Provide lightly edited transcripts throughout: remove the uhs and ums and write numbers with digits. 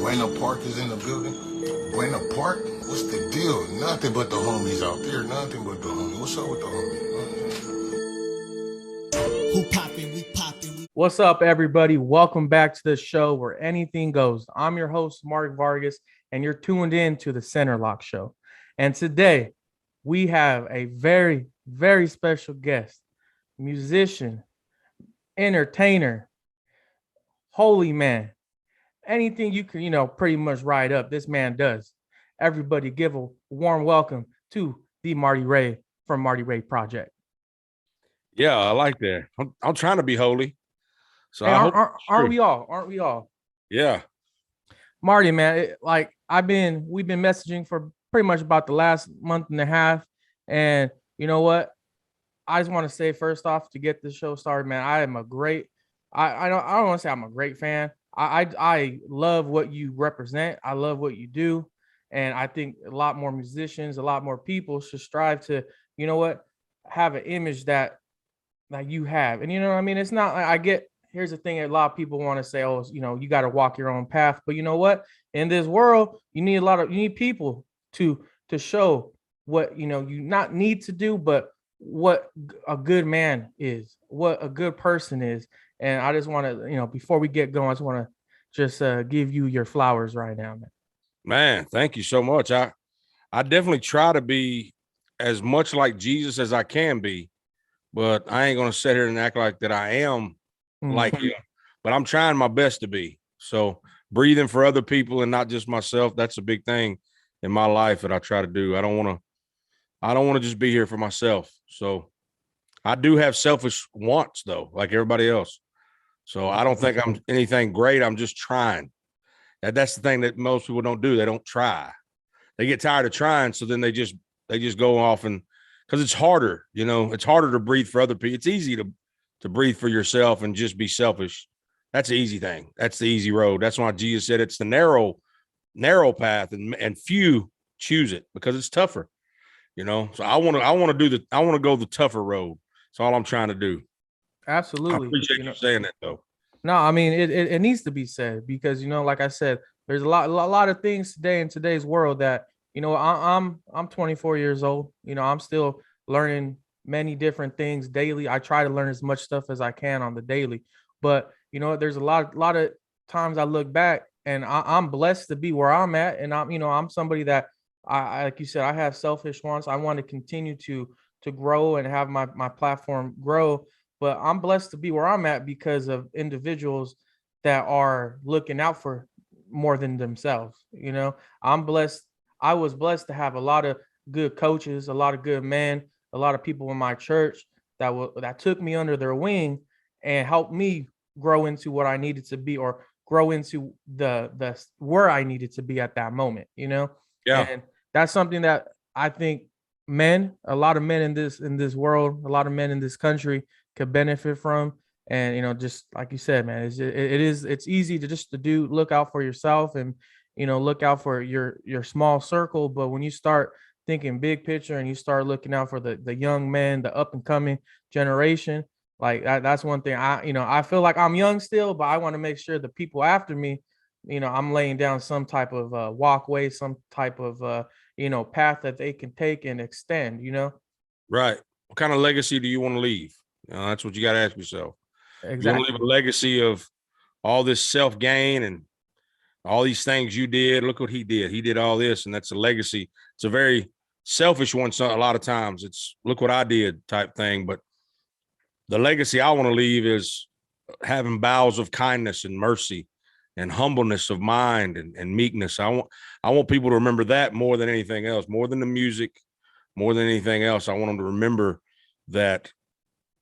Buena Park is in the building. Buena Park? What's the deal? Nothing but the homies out there. Nothing but the homies. What's up with the homies? Who poppin', we poppin'. What's up, everybody? Welcome back to the show where anything goes. I'm your host, Mark Vargas, and you're tuned in to the Center Lock Show. And today, we have a very, very special guest, musician, entertainer, holy man. Anything you can, pretty much write up, this man does. Everybody give a warm welcome to the Marty Ray from Marty Ray Project. Yeah, I like that. I'm trying to be holy. So hey, aren't we all? Aren't we all? Yeah. Marty, man, we've been messaging for pretty much about the last month and a half. And you know what? I just want to say first off, to get this show started, man, I don't want to say I'm a great fan. I love what you represent. I love what you do. And I think a lot more musicians, a lot more people should strive to, have an image that you have. And you know what I mean? It's not like here's the thing, a lot of people want to say, oh, you got to walk your own path. But you know what? In this world, you need people to show what, you not need to do, but what a good man is, what a good person is. And I just want to, before we get going, I just want to give you your flowers right now, man. Man, thank you so much. I definitely try to be as much like Jesus as I can be, but I ain't going to sit here and act like that I am like him, but I'm trying my best to be. So breathing for other people and not just myself, that's a big thing in my life that I try to do. I don't want to just be here for myself. So I do have selfish wants though, like everybody else. So I don't think I'm anything great. I'm just trying. That's the thing that most people don't do. They don't try. They get tired of trying. So then they just go off, and because it's harder, it's harder to breathe for other people. It's easy to breathe for yourself and just be selfish. That's the easy thing. That's the easy road. That's why Jesus said it's the narrow path, and few choose it because it's tougher, So I want to go the tougher road. That's all I'm trying to do. Absolutely. I appreciate you saying that though. No, I mean, it needs to be said because, like I said, there's a lot of things today in today's world that, I'm 24 years old. I'm still learning many different things daily. I try to learn as much stuff as I can on the daily, but there's a lot of times I look back and I'm blessed to be where I'm at. And I'm somebody that I like you said, I have selfish wants. I want to continue to grow and have my platform grow. But I'm blessed to be where I'm at because of individuals that are looking out for more than themselves. I'm blessed. I was blessed to have a lot of good coaches, a lot of good men, a lot of people in my church that took me under their wing and helped me grow into what I needed to be, or grow into the where I needed to be at that moment. Yeah. And that's something that I think a lot of men in this world, a lot of men in this country could benefit from. And just like you said, man, it's easy to look out for yourself and look out for your small circle. But when you start thinking big picture and you start looking out for the young men, the up and coming generation, like that's one thing. I feel like I'm young still, but I want to make sure the people after me, I'm laying down some type of walkway, some type of path that they can take and extend. Right. What kind of legacy do you want to leave? That's what you got to ask yourself. Exactly. You want to leave a legacy of all this self-gain and all these things you did. Look what he did. He did all this, and that's a legacy. It's a very selfish one. So a lot of times it's look what I did type thing. But the legacy I want to leave is having bowels of kindness and mercy and humbleness of mind and meekness. I want people to remember that more than anything else, more than the music, more than anything else. I want them to remember that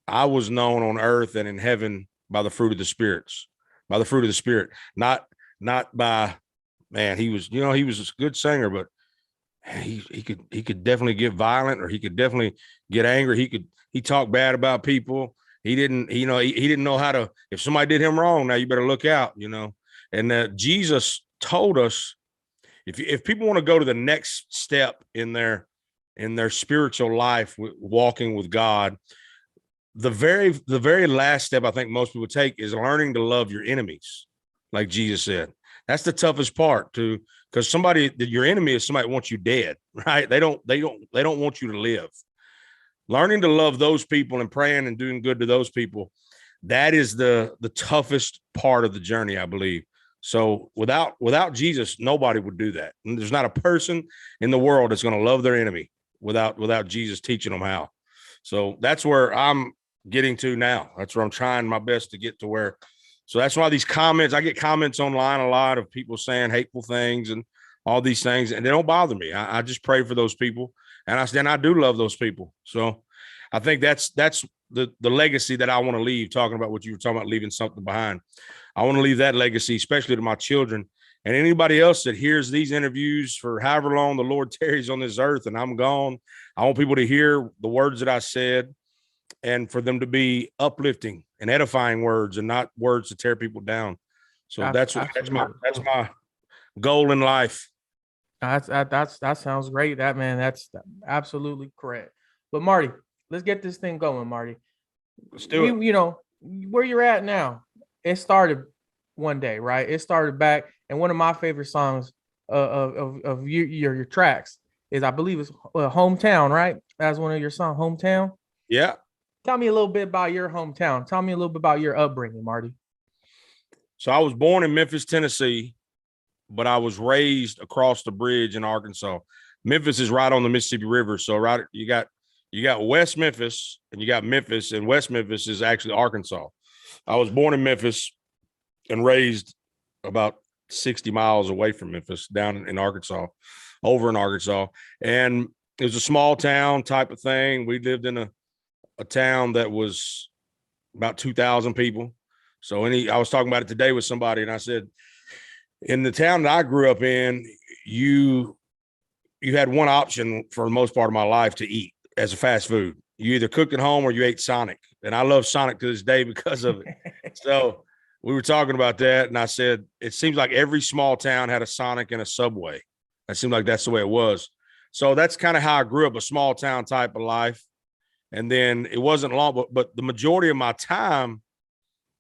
I was known on earth and in heaven by the fruit of the spirits, by the fruit of the spirit, not by, man, he was a good singer, but he could definitely get violent, or he could definitely get angry. He talked bad about people. He didn't know how to, if somebody did him wrong, now you better look out, and Jesus told us, if people want to go to the next step in their spiritual life, walking with God, the very last step I think most people take is learning to love your enemies. like Jesus said. That's the toughest part to, because somebody that your enemy is somebody that wants you dead, right? They don't want you to live. Learning to love those people and praying and doing good to those people, that is the toughest part of the journey, I believe. So without Jesus, nobody would do that. And there's not a person in the world that's going to love their enemy without Jesus teaching them how. So that's where I'm getting to now. That's where I'm trying my best to get to where. So that's why these comments, I get comments online a lot of people saying hateful things and all these things, and they don't bother me. I just pray for those people. And I do love those people. So I think that's the legacy that I want to leave, talking about what you were talking about, leaving something behind. I want to leave that legacy, especially to my children and anybody else that hears these interviews for however long the Lord tarries on this earth and I'm gone. I want people to hear the words that I said and for them to be uplifting and edifying words and not words to tear people down. So that's my goal in life. That sounds great. That's absolutely correct. But Marty, let's get this thing going, Marty. Let's do it. You know, where you're at now, it started one day, right? It started back, and one of my favorite songs of your tracks is, I believe it's Hometown, right? That's one of your songs, Hometown. Yeah. Tell me a little bit about your hometown. Tell me a little bit about your upbringing, Marty. So I was born in Memphis, Tennessee, but I was raised across the bridge in Arkansas. Memphis is right on the Mississippi River. So right, you got West Memphis and you got Memphis, and West Memphis is actually Arkansas. I was born in Memphis and raised about 60 miles away from Memphis, down in Arkansas, over in Arkansas. And it was a small town type of thing. We lived in a town that was about 2,000 people. So I was talking about it today with somebody, and I said, in the town that I grew up in, you had one option for the most part of my life to eat as a fast food. You either cooked at home or you ate Sonic. And I love Sonic to this day because of it. So we were talking about that, and I said, it seems like every small town had a Sonic and a Subway. It seemed like that's the way it was. So that's kind of how I grew up, a small town type of life. And then it wasn't long, but the majority of my time,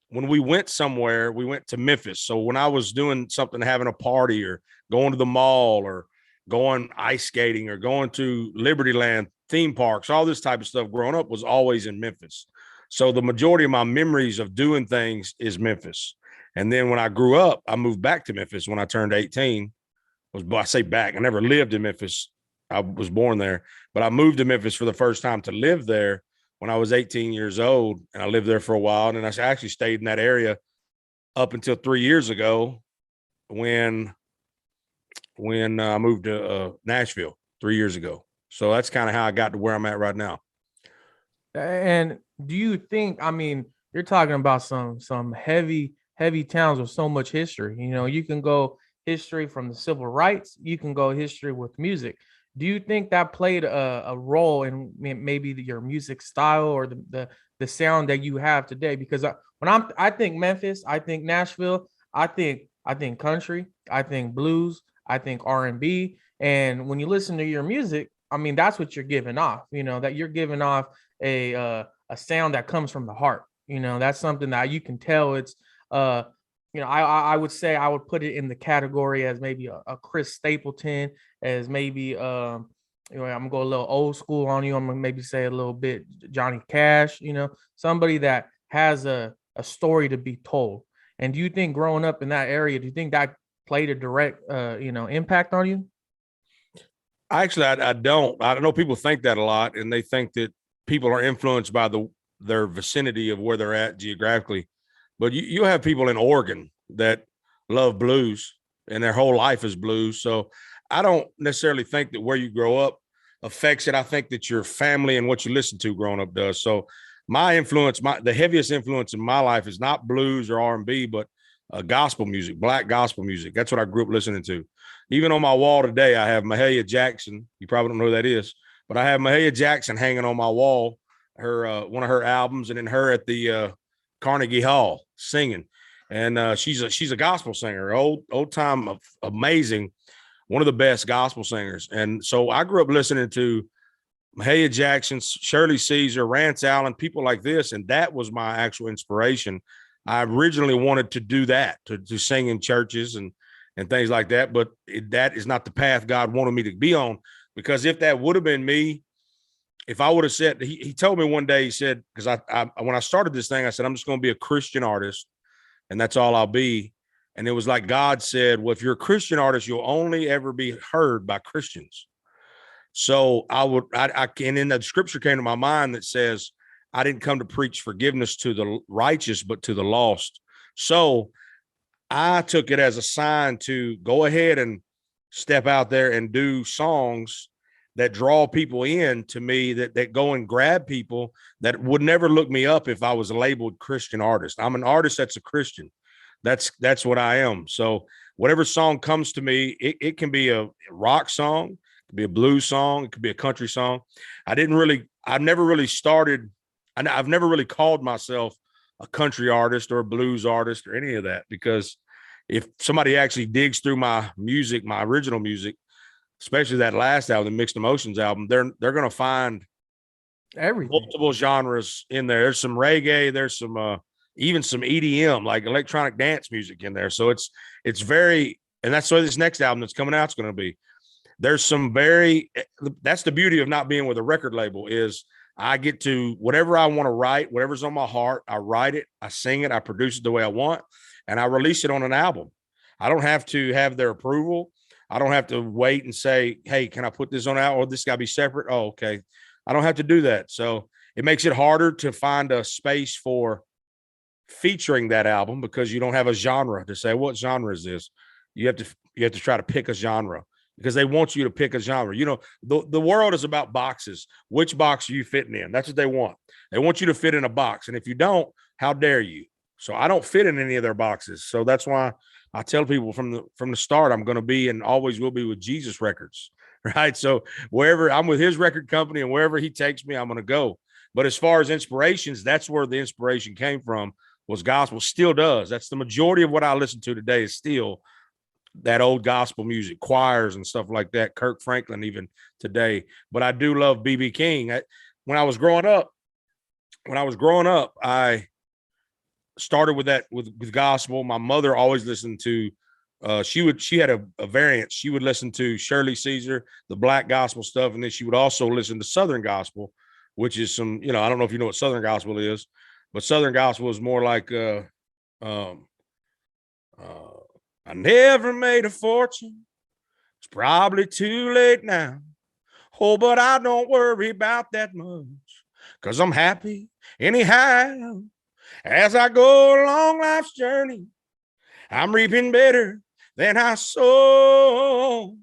when we went somewhere, we went to Memphis. So when I was doing something, having a party or going to the mall or going ice skating or going to Liberty Land, theme parks, all this type of stuff growing up was always in Memphis. So the majority of my memories of doing things is Memphis. And then when I grew up, I moved back to Memphis when I turned 18. I say back, I never lived in Memphis. I was born there, but I moved to Memphis for the first time to live there when I was 18 years old, and I lived there for a while. And I actually stayed in that area up until 3 years ago when I moved to Nashville 3 years ago. So that's kind of how I got to where I'm at right now. And do you think, I mean, you're talking about some heavy towns with so much history. You know, you can go history from the civil rights, you can go history with music. Do you think that played a role in maybe your music style or the sound that you have today? Because I think Memphis, I think Nashville, I think country, I think blues, I think R&B. And when you listen to your music, I mean, that's what you're giving off, you know, that you're giving off a sound that comes from the heart. You know, that's something that you can tell. It's you know, I would say I would put it in the category as maybe a Chris Stapleton, as maybe you know, I'm gonna go a little old school on you. I'm gonna maybe say a little bit Johnny Cash, you know, somebody that has a story to be told. And do you think growing up in that area, do you think that played a direct you know, impact on you? Actually, I don't. I know people think that a lot, and they think that people are influenced by their vicinity of where they're at geographically. But you have people in Oregon that love blues and their whole life is blues. So I don't necessarily think that where you grow up affects it. I think that your family and what you listen to growing up does. So my influence, the heaviest influence in my life is not blues or R&B, but gospel music, black gospel music. That's what I grew up listening to. Even on my wall today, I have Mahalia Jackson. You probably don't know who that is, but I have Mahalia Jackson hanging on my wall, her one of her albums, and then her at the Carnegie Hall singing. And she's a gospel singer, old time, amazing, one of the best gospel singers. And so I grew up listening to Mahalia Jackson, Shirley Caesar, Rance Allen, people like this. And that was my actual inspiration I originally wanted to do that, to sing in churches and things like that. But that is not the path God wanted me to be on, because if that would have been me, if I would have said, he told me one day, he said, because I when I started this thing, I said, I'm just going to be a Christian artist and that's all I'll be. And it was like God said, well, if you're a Christian artist, you'll only ever be heard by Christians. So and then the scripture came to my mind that says, I didn't come to preach forgiveness to the righteous, but to the lost. So I took it as a sign to go ahead and step out there and do songs that draw people in to me, that go and grab people that would never look me up if I was a labeled Christian artist. I'm an artist that's a Christian. That's what I am. So whatever song comes to me, it can be a rock song, it could be a blues song, it could be a country song. I've never really called myself a country artist or a blues artist or any of that, because if somebody actually digs through my music, my original music, especially that last album, the Mixed Emotions album, they're going to find everything, multiple genres in there. There's some reggae, there's some even some EDM, like electronic dance music in there. So it's very, and that's what this next album that's coming out is going to be. There's some that's the beauty of not being with a record label, is I get to, whatever I want to write, whatever's on my heart, I write it, I sing it, I produce it the way I want, and I release it on an album. I don't have to have their approval. I don't have to wait and say, hey, can I put this on out, or this got to be separate? Oh, okay. I don't have to do that. So it makes it harder to find a space for featuring that album, because you don't have a genre to say, what genre is this? You have to try to pick a genre, because they want you to pick a genre. You know, the world is about boxes. Which box are you fitting in? That's what they want. They want you to fit in a box. And if you don't, how dare you? So I don't fit in any of their boxes. So that's why I tell people from the start, I'm going to be and always will be with Jesus Records, right? So wherever I'm with his record company and wherever he takes me, I'm going to go. But as far as inspirations, that's where the inspiration came from, was gospel. Still does. That's the majority of what I listen to today, is still that old gospel music, choirs and stuff like that. Kirk Franklin, even today. But I do love B.B. King. When I was growing up, I started with that, with gospel. My mother always listened to, she had a variant. She would listen to Shirley Caesar, the black gospel stuff. And then she would also listen to Southern gospel, which is some, I don't know if you know what Southern gospel is, but Southern gospel is more like, I never made a fortune. It's probably too late now. Oh, but I don't worry about that much, 'cause I'm happy anyhow. As I go along life's journey, I'm reaping better than I sow.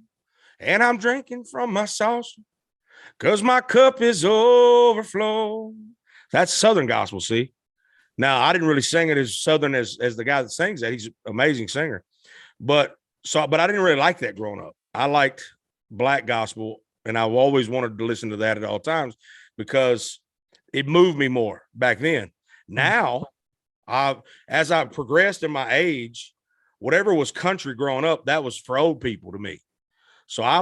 And I'm drinking from my saucer, 'cause my cup is overflow. That's Southern gospel, see? Now, I didn't really sing it as Southern as the guy that sings that. He's an amazing singer. But I didn't really like that growing up. I liked black gospel, and I've always wanted to listen to that at all times, because it moved me more back then. Now, as I've progressed in my age, whatever was country growing up, that was for old people to me. So I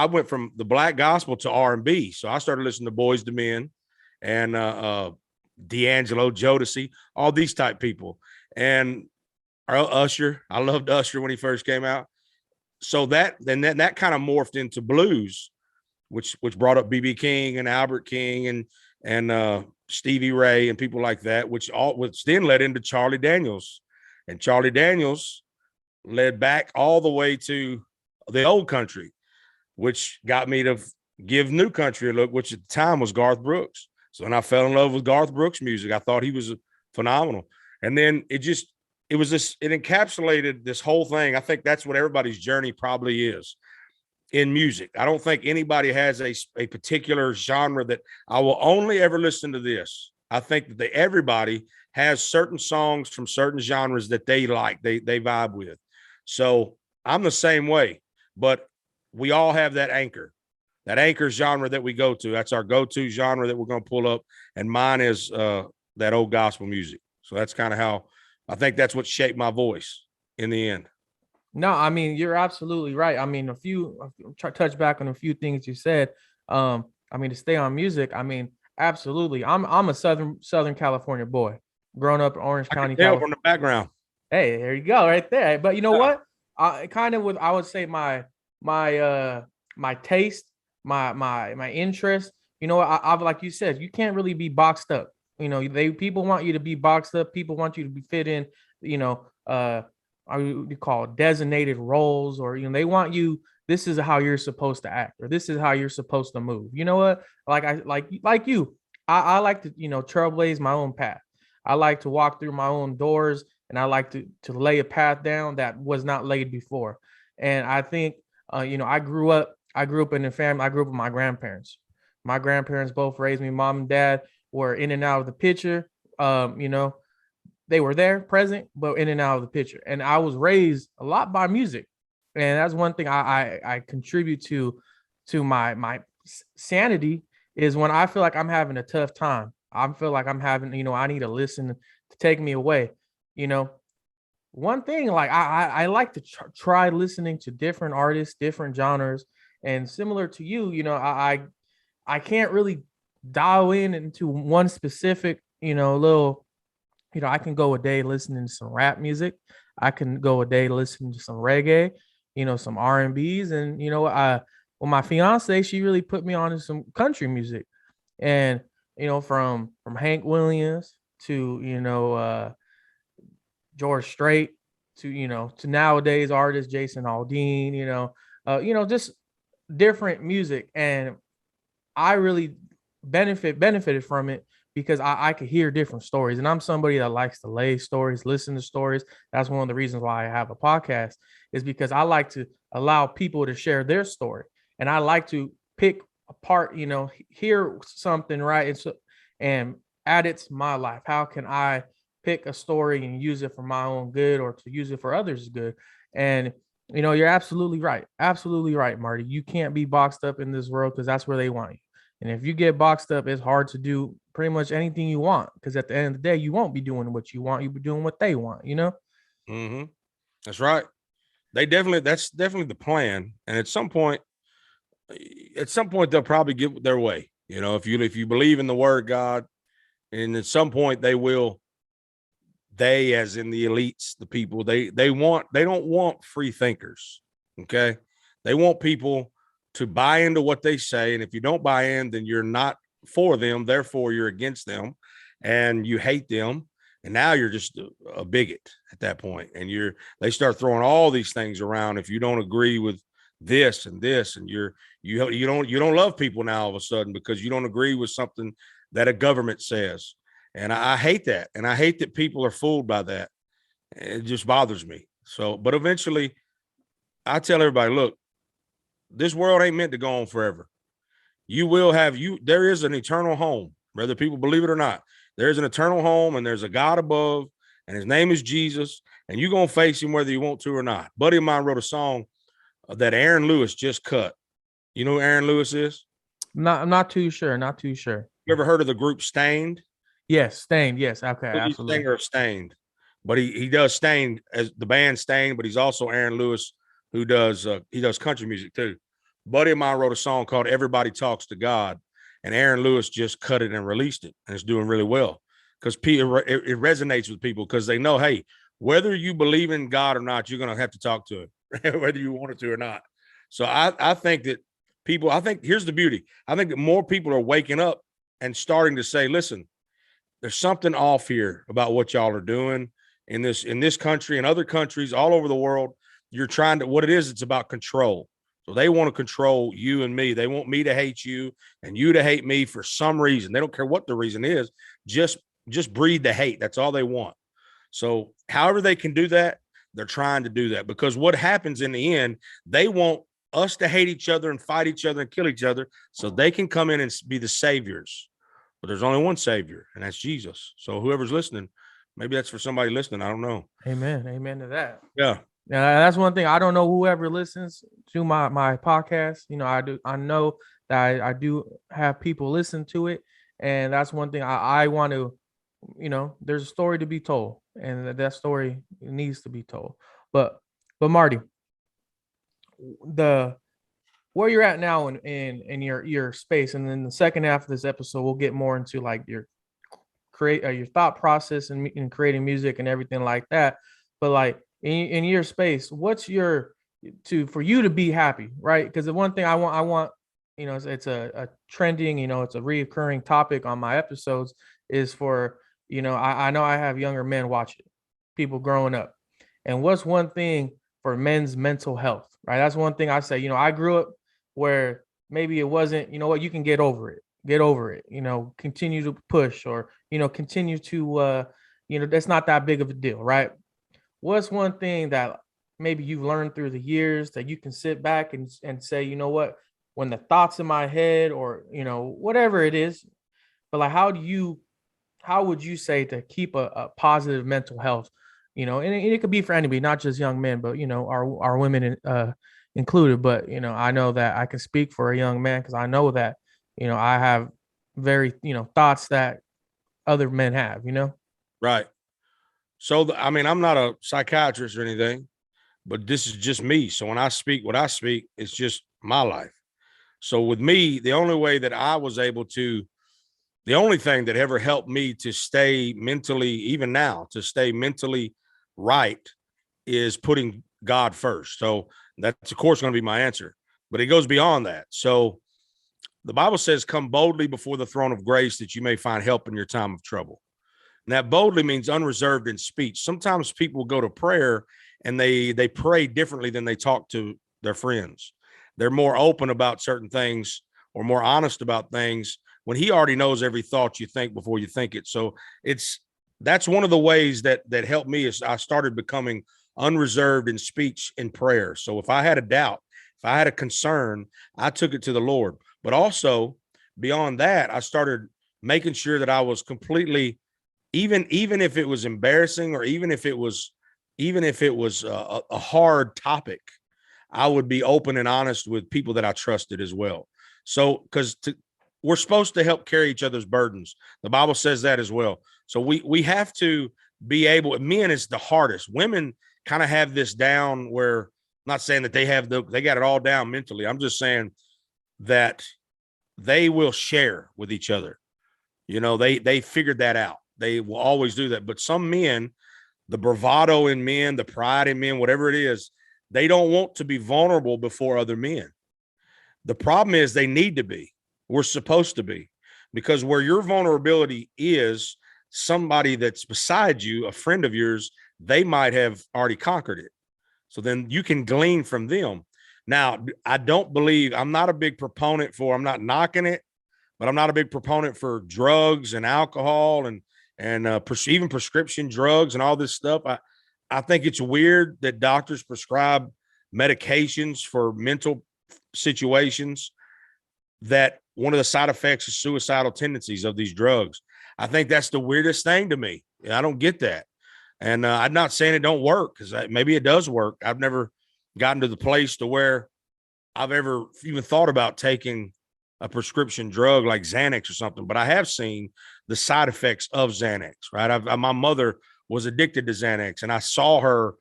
went from the black gospel to R&B. So I started listening to Boys to Men and D'Angelo, Jodeci, all these type people. And Usher, I loved Usher when he first came out. So that kind of morphed into blues, which brought up B.B. King and Albert King and Stevie Ray and people like that, which then led into Charlie Daniels. And Charlie Daniels led back all the way to the old country, which got me to give new country a look, which at the time was Garth Brooks. So when I fell in love with Garth Brooks music, I thought he was phenomenal. And then it encapsulated this whole thing. I think that's what everybody's journey probably is in music. I don't think anybody has a particular genre that I will only ever listen to this. I think that everybody has certain songs from certain genres that they like, they vibe with. So I'm the same way, but we all have that anchor genre that we go to. That's our go-to genre that we're going to pull up. And mine is that old gospel music. So that's kind of how I think that's what shaped my voice in the end. No, I mean, you're absolutely right. I mean, touch back on a few things you said. I mean, to stay on music, I mean, absolutely. I'm a Southern California boy. growing up in Orange I can County, tell California. from the background. Hey, there you go, right there. But you know Yeah. what? I kind of would, I would say my taste, my interest. You know, I like you said, you can't really be boxed up. You know, people want you to be boxed up. People want you to be fit in. You know, you call it designated roles, or they want you. This is how you're supposed to act, or this is how you're supposed to move. You know what? Like you. I like to trailblaze my own path. I like to walk through my own doors, and I like to lay a path down that was not laid before. And I think I grew up in a family. I grew up with my grandparents. My grandparents both raised me. Mom and dad were in and out of the picture. They were there, present, but in and out of the picture. And I was raised a lot by music, and that's one thing I contribute to my sanity is when I feel like I'm having a tough time. I feel like I'm having, I need to listen to take me away. You know, one thing like I like to try listening to different artists, different genres, and similar to you, I can't really dial in into one specific, little, I can go a day listening to some rap music. I can go a day listening to some reggae, some R&Bs, and well, my fiance, she really put me on to some country music, and from Hank Williams to George Strait to to nowadays artists Jason Aldean, just different music, and I really benefited from it because I could hear different stories, and I'm somebody that likes to lay stories, listen to stories. That's one of the reasons why I have a podcast, is because I like to allow people to share their story, and I like to pick apart, hear something, right, and add it to my life. How can I pick a story and use it for my own good, or to use it for others' good? And you're absolutely right, Marty. You can't be boxed up in this world, because that's where they want you. And if you get boxed up, it's hard to do pretty much anything you want, because at the end of the day, you won't be doing what you want. You'll be doing what they want, Mm-hmm. That's right. That's definitely the plan. And at some point they'll probably get their way. If you believe in the word of God, and at some point they as in the elites, the people, they don't want free thinkers. Okay. They want people to buy into what they say. And if you don't buy in, then you're not for them. Therefore, you're against them and you hate them. And now you're just a bigot at that point. And they start throwing all these things around. If you don't agree with this and this, and you don't love people now all of a sudden because you don't agree with something that a government says. And I hate that. And I hate that people are fooled by that. It just bothers me. So, but eventually I tell everybody, look, this world ain't meant to go on forever. There is an eternal home, whether people believe it or not. There's an eternal home, and there's a God above, and his name is Jesus, and you're going to face him whether you want to or not. A buddy of mine wrote a song that Aaron Lewis just cut. You know who Aaron Lewis is? I'm not too sure. Not too sure. You ever heard of the group Stained? Yes, Stained. Yes. Okay. Absolutely. Singer of Stained. But he does Stained as the band Stained, but he's also Aaron Lewis, who does country music too. Buddy of mine wrote a song called Everybody Talks to God, and Aaron Lewis just cut it and released it, and it's doing really well because it resonates with people, because they know, hey, whether you believe in God or not, you're going to have to talk to him, whether you want it to or not. So I think that here's the beauty. I think that more people are waking up and starting to say, listen, there's something off here about what y'all are doing in this country and other countries all over the world. It's about control. So they want to control you and me. They want me to hate you and you to hate me for some reason. They don't care what the reason is. Just breed the hate. That's all they want. So however they can do that, they're trying to do that, because what happens in the end, they want us to hate each other and fight each other and kill each other so they can come in and be the saviors. But there's only one savior, and that's Jesus. So whoever's listening, maybe that's for somebody listening. I don't know. Amen. Amen to that. Yeah. Now, that's one thing. I don't know whoever listens to my podcast. I know that I do have people listen to it, and that's one thing I want to, there's a story to be told, and that story needs to be told. But Marty, where you're at now in your space, and then the second half of this episode, we'll get more into like your create your thought process in creating music and everything like that. But like in your space, what's your for you to be happy, right? Because the one thing I want, you know, it's a trending, you know, it's a reoccurring topic on my episodes is for, you know, I know I have younger men watching, people growing up. And what's one thing for men's mental health, right? That's one thing I say, you know, I grew up where maybe it wasn't, you know what, you can get over it, you know, continue to push or, you know, continue to, you know, that's not that big of a deal, right? What's one thing that maybe you've learned through the years that you can sit back and say, you know what, when the thoughts in my head or, you know, whatever it is, but like, how would you say to keep a positive mental health, you know, and it could be for anybody, not just young men, but, you know, our women included. But, you know, I know that I can speak for a young man because I know that, you know, I have very, you know, thoughts that other men have, you know? Right. So, I mean, I'm not a psychiatrist or anything, but this is just me. So when I speak what I speak, it's just my life. So with me, the only way that I was able to, the only thing that ever helped me to stay mentally, even now, to stay mentally right is putting God first. So that's, of course, going to be my answer, but it goes beyond that. So the Bible says, come boldly before the throne of grace that you may find help in your time of trouble. And that boldly means unreserved in speech. Sometimes people go to prayer and they pray differently than they talk to their friends. They're more open about certain things or more honest about things when he already knows every thought you think before you think it. So that's one of the ways that helped me is I started becoming unreserved in speech and prayer. So if I had a doubt, if I had a concern, I took it to the Lord. But also beyond that, I started making sure that I was completely, even if it was embarrassing or even if it was a hard topic, I would be open and honest with people that I trusted as well. So because we're supposed to help carry each other's burdens. The Bible says that as well. So we have to be able, men is the hardest. Women kind of have this down where, I'm not saying that they got it all down mentally. I'm just saying that they will share with each other. You know, they figured that out. They will always do that. But some men, the bravado in men, the pride in men, whatever it is, they don't want to be vulnerable before other men. The problem is they need to be. We're supposed to be, because where your vulnerability is, somebody that's beside you, a friend of yours, they might have already conquered it. So then you can glean from them. Now, I don't believe, I'm not a big proponent for, I'm not knocking it, but I'm not a big proponent for drugs and alcohol and even prescription drugs and all this stuff. I think it's weird that doctors prescribe medications for mental situations that one of the side effects is suicidal tendencies of these drugs. I think that's the weirdest thing to me. I don't get that. And I'm not saying it don't work, because maybe it does work. I've never gotten to the place to where I've ever even thought about taking a prescription drug like Xanax or something, but I have seen the side effects of Xanax, right? My mother was addicted to Xanax, and I saw her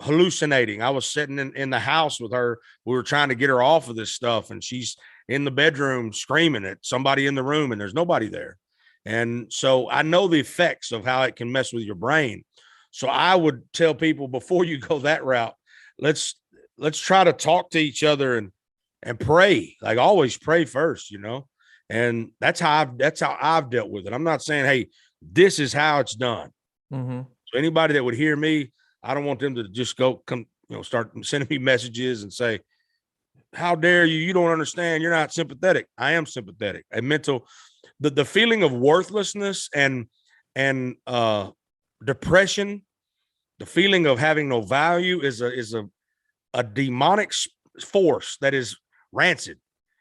hallucinating. I was sitting in the house with her. We were trying to get her off of this stuff, and she's in the bedroom screaming at somebody in the room, and there's nobody there. And so I know the effects of how it can mess with your brain. So I would tell people, before you go that route, let's try to talk to each other and pray. Like, always pray first, you know. And that's how I've dealt with it. I'm not saying, hey, this is how it's done. Mm-hmm. So anybody that would hear me, I don't want them to just start sending me messages and say, how dare you? You don't understand. You're not sympathetic. I am sympathetic. The feeling of worthlessness and depression, the feeling of having no value is a demonic force that is rancid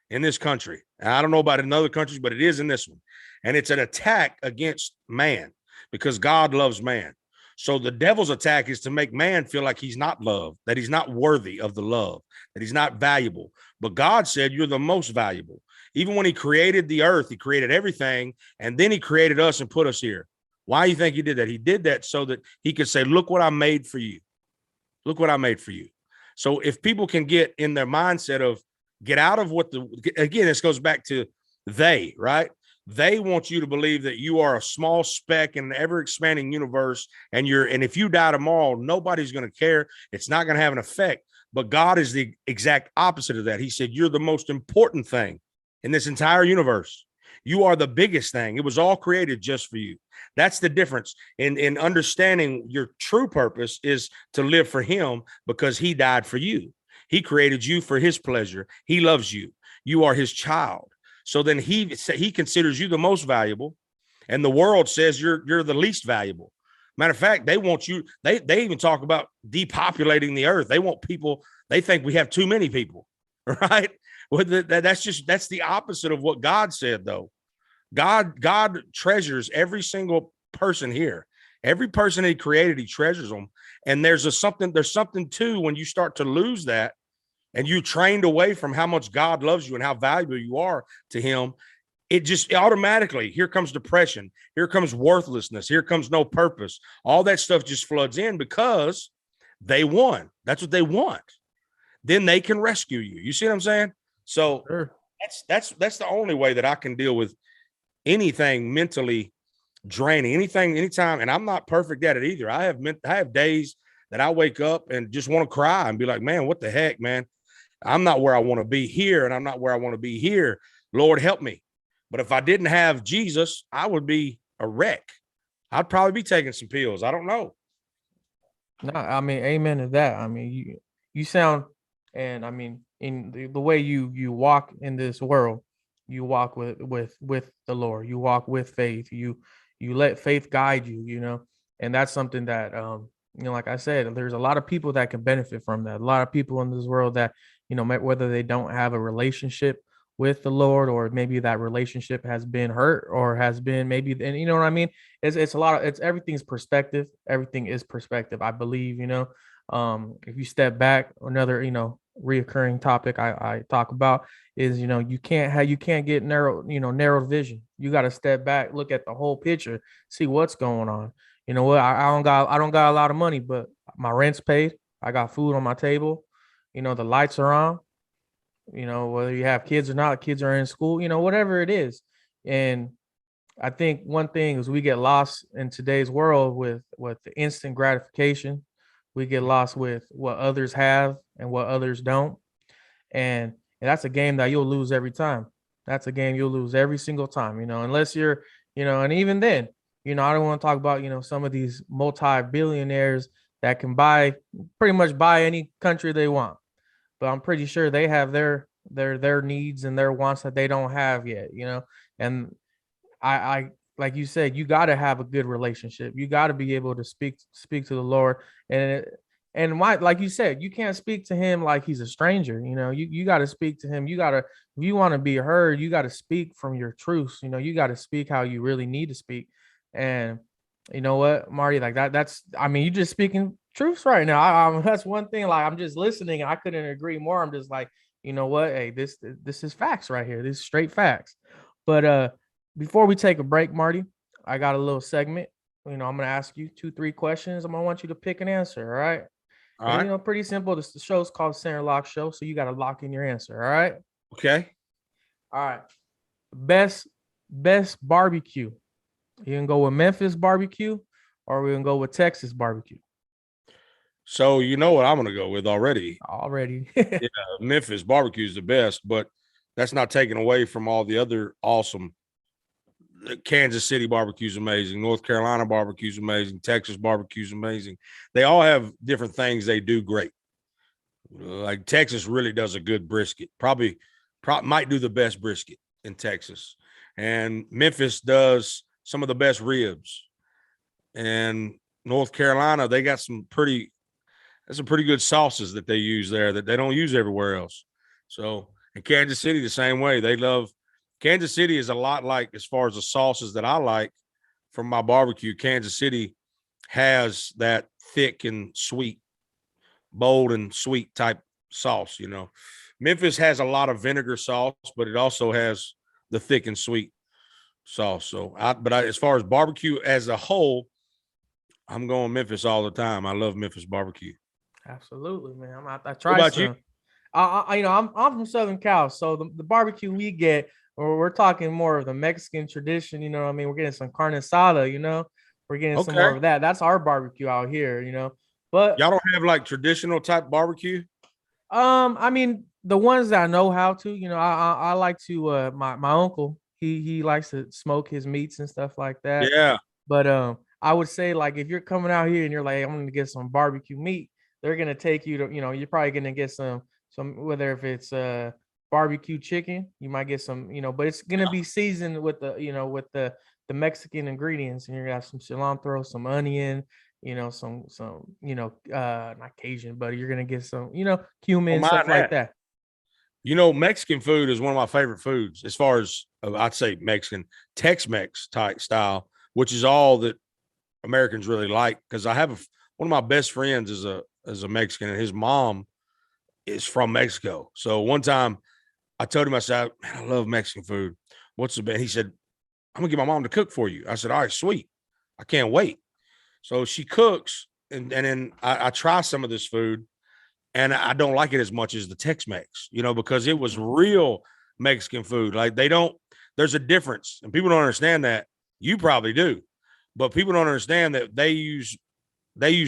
in this country. And I don't know about in other countries, but it is in this one. And it's an attack against man, because God loves man. So the devil's attack is to make man feel like he's not loved, that he's not worthy of the love, that he's not valuable. But God said, you're the most valuable. Even when he created the earth, he created everything, and then he created us and put us here. Why do you think he did that? He did that so that he could say, look what I made for you. Look what I made for you. So if people can get in their mindset of get out of again, this goes back to right? They want you to believe that you are a small speck in an ever-expanding universe, and if you die tomorrow, nobody's going to care. It's not going to have an effect. But God is the exact opposite of that. He said, you're the most important thing in this entire universe. You are the biggest thing. It was all created just for you. That's the difference in understanding your true purpose is to live for him, because he died for you. He created you for his pleasure. He loves you. You are his child. So then he considers you the most valuable, and the world says you're the least valuable. Matter of fact, they want you. They even talk about depopulating the earth. They want people. They think we have too many people, right? Well, that's the opposite of what God said, though. God treasures every single person here. Every person he created, he treasures them. And there's something too when you start to lose that, and you trained away from how much God loves you and how valuable you are to him. It just automatically, here comes depression, here comes worthlessness, here comes no purpose. All that stuff just floods in because they won. That's what they want. Then they can rescue you. You see what I'm saying? So Sure. that's the only way that I can deal with anything mentally draining, anytime. And I'm not perfect at it either. I have days that I wake up and just want to cry and be like, man, what the heck, man? I'm not where I want to be here, and I'm not where I want to be here. Lord, help me. But if I didn't have Jesus, I would be a wreck. I'd probably be taking some pills. I don't know. No, I mean, amen to that. I mean, you sound, and I mean, in the way you walk in this world, you walk with the Lord. You walk with faith. You let faith guide you. You know, and that's something that like I said, there's a lot of people that can benefit from that. A lot of people in this world that, whether they don't have a relationship with the Lord, or maybe that relationship has been hurt, or has been maybe, and you know what I mean? It's a lot of, everything's perspective. Everything is perspective, I believe, if you step back, another, reoccurring topic I talk about is, you can't get narrow vision. You got to step back, look at the whole picture, see what's going on. You know what? I don't got a lot of money, but my rent's paid. I got food on my table. The lights are on. Whether you have kids or not, kids are in school, whatever it is. And I think one thing is we get lost in today's world with the instant gratification. We get lost with what others have and what others don't. And that's a game that you'll lose every time. That's a game you'll lose every single time, unless you're, and even then, I don't want to talk about, some of these multi-billionaires that can pretty much buy any country they want. But I'm pretty sure they have their needs and their wants that they don't have yet, And I like you said, you got to have a good relationship. You got to be able to speak to the Lord, and why, like you said, you can't speak to him like he's a stranger. You got to speak to him. If you want to be heard, you got to speak from your truths. You got to speak how you really need to speak. And you know what, Marty, like that's, I mean, you just speaking truths right now. That's one thing. Like, I'm just listening, and I couldn't agree more. I'm just like, you know what? Hey, this is facts right here. This is straight facts. But before we take a break, Marty, I got a little segment. I'm gonna ask you 2-3 questions. I'm gonna want you to pick an answer. All right. All right. And, pretty simple. The show's called Center Lock Show, so you got to lock in your answer. All right. Okay. All right. Best barbecue. You can go with Memphis barbecue, or we can go with Texas barbecue. So you know what I'm going to go with already. Yeah, Memphis barbecue is the best, but that's not taken away from all the other awesome. Kansas City barbecue is amazing. North Carolina barbecue is amazing. Texas barbecue is amazing. They all have different things they do great. Like Texas really does a good brisket. Probably might do the best brisket in Texas. And Memphis does some of the best ribs. And North Carolina, they got some pretty good sauces that they use there that they don't use everywhere else. So, in Kansas City, the same way. Kansas City is a lot like, as far as the sauces that I like from my barbecue, Kansas City has that thick and sweet, bold and sweet type sauce, Memphis has a lot of vinegar sauce, but it also has the thick and sweet sauce. So, as far as barbecue as a whole, I'm going Memphis all the time. I love Memphis barbecue. absolutely, man. I What try about some. you? I'm from Southern Cal, so the barbecue we get, we're talking more of the Mexican tradition. You know what I mean? We're getting some carne asada. You know, we're getting some more Okay. of that. That's our barbecue out here. You know, but Y'all don't have like traditional type barbecue? I mean, the ones that I know how to, you know, I like to my uncle, he likes to smoke his meats and stuff like that. Yeah. But I would say like if you're coming out here and you're like, I'm gonna get some barbecue meat, they're gonna take you to, you know, you're probably gonna get some whether if it's barbecue chicken, you might get some, you know, but it's gonna be seasoned with the, you know, with the Mexican ingredients, and you're gonna have some cilantro, some onion, you know, some, you know, not Cajun, but you're gonna get some, you know, Don't cumin, stuff mind like that. that. You know, Mexican food is one of my favorite foods as far as I'd say Mexican, Tex-Mex type style, which is all that Americans really like. Because I have one of my best friends is a Mexican, and his mom is from Mexico. So one time I told him, I said, man, I love Mexican food. What's the best? He said, I'm gonna get my mom to cook for you. I said, all right, sweet. I can't wait. So she cooks, and then I try some of this food, and I don't like it as much as the Tex-Mex, you know, because it was real Mexican food. Like there's a difference, and people don't understand that. You probably do, but people don't understand that they use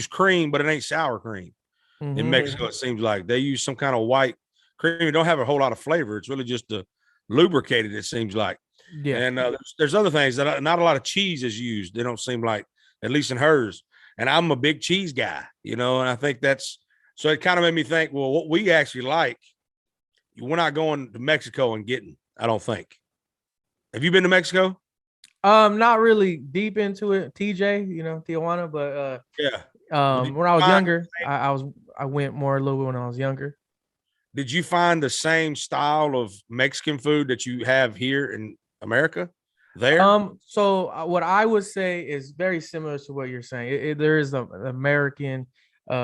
cream, but it ain't sour cream in Mexico. It seems like they use some kind of white cream. It don't have a whole lot of flavor. It's really just the lubricated. It seems like, Yeah. and there's other things that not a lot of cheese is used. They don't seem like, at least in hers. And I'm a big cheese guy, you know, and I think that's. So it kind of made me think, well, what we actually like, we're not going to Mexico and getting, I don't think. Have you been to Mexico? Not really deep into it, TJ, you know, Tijuana, but Yeah. Well, when I was younger, I went more a little bit when I was younger. did you find the same style of Mexican food that you have here in America there? So what I would say is very similar to what you're saying. There is an American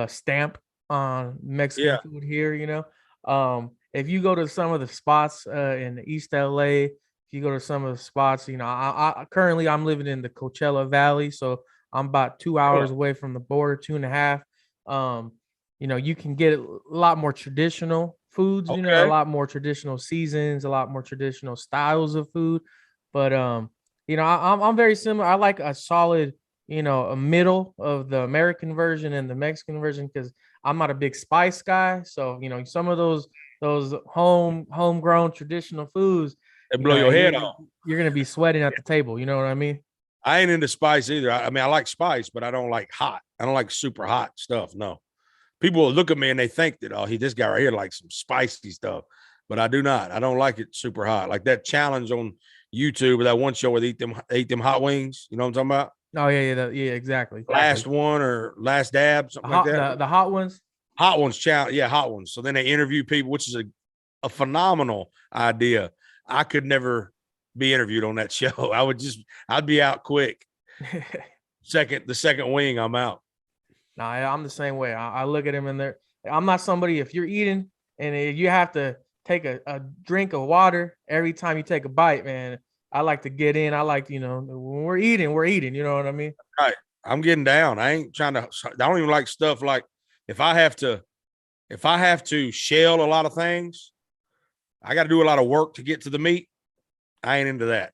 stamp on Mexican Yeah. food here, you know. If you go to some of the spots in East LA, if you go to some of the spots, you know, I currently I'm living in the Coachella Valley, so I'm about 2 hours away from the border, 2.5. You know, you can get a lot more traditional foods, you know, a Okay. lot more traditional seasons, a lot more traditional styles of food. But you know, I'm very similar. I like a solid, you know, a middle of the American version and the Mexican version, because I'm not a big spice guy. So, you know, some of those homegrown traditional foods, They you blow know, your head off. you're gonna be sweating at the table. You know what I mean? I ain't into spice either. I mean, I like spice, but I don't like hot. I don't like super hot stuff. No. People will look at me and they think that, oh, this guy right here likes some spicy stuff, but I do not. I don't like it super hot. Like that challenge on YouTube with that one show where they eat them hot wings. You know what I'm talking about? Oh yeah, exactly. Last one or last dab, something like that. The hot ones. Hot ones challenge. Yeah, hot ones. So then they interview people, which is a phenomenal idea. I could never be interviewed on that show. I'd be out quick. The second wing, I'm out. No, I'm the same way. I look at him and there. I'm not somebody. If you're eating and if you have to take a drink of water every time you take a bite, man, I like to get in. I like, you know, when we're eating, we're eating. You know what I mean? Right. I'm getting down. I ain't trying to. I don't even like stuff like if I have to shell a lot of things, I got to do a lot of work to get to the meat. I ain't into that.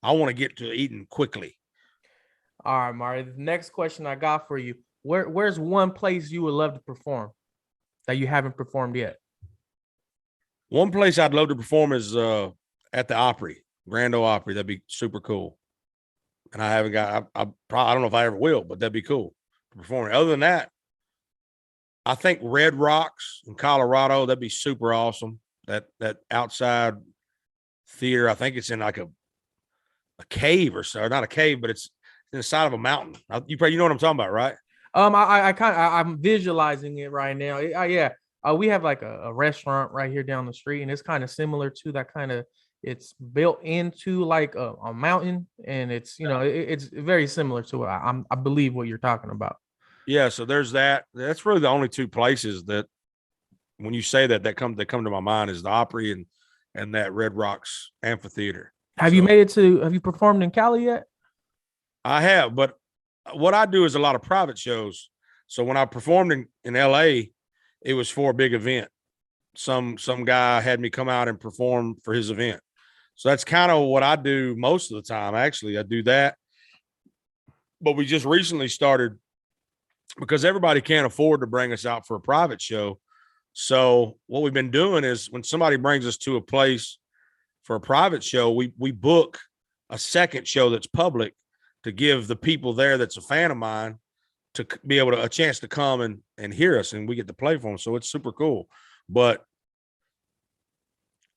I want to get to eating quickly. All right, Marty. The next question I got for you: where's one place you would love to perform that you haven't performed yet? One place I'd love to perform is at the Opry, Grand Ole Opry. That'd be super cool. And I haven't got. I don't know if I ever will, but that'd be cool to perform. Other than that, I think Red Rocks in Colorado. That'd be super awesome. That outside theater. I think it's in like a cave or so. Not a cave, but it's in the side of a mountain. You know what I'm talking about, right? I'm visualizing it right now. Yeah. We have like a restaurant right here down the street, and it's kind of similar to that kind of. It's built into like a mountain, and it's, you know, it's very similar to it. I believe what you're talking about. Yeah. So there's that. That's really the only two places that, when you say that come to my mind, is the Opry and that Red Rocks amphitheater. Have you performed in Cali yet? I have, but what I do is a lot of private shows. So when I performed in LA, it was for a big event. Some guy had me come out and perform for his event. So that's kind of what I do most of the time. Actually, I do that. But we just recently started because everybody can't afford to bring us out for a private show. So what we've been doing is when somebody brings us to a place for a private show, we book a second show that's public to give the people there that's a fan of mine to be able to a chance to come and hear us, and we get to play for them. So it's super cool. But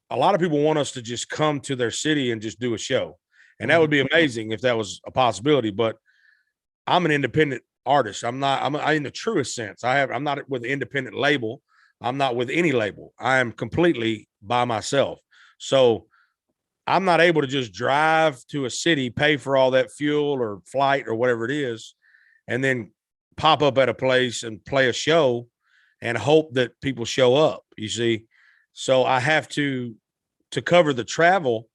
a lot of people want us to just come to their city and just do a show. And that would be amazing if that was a possibility. But I'm an independent artist. I'm in the truest sense. I'm not with an independent label. I'm not with any label. I am completely by myself. So I'm not able to just drive to a city, pay for all that fuel or flight or whatever it is, and then pop up at a place and play a show and hope that people show up, you see? So I have to cover the travel,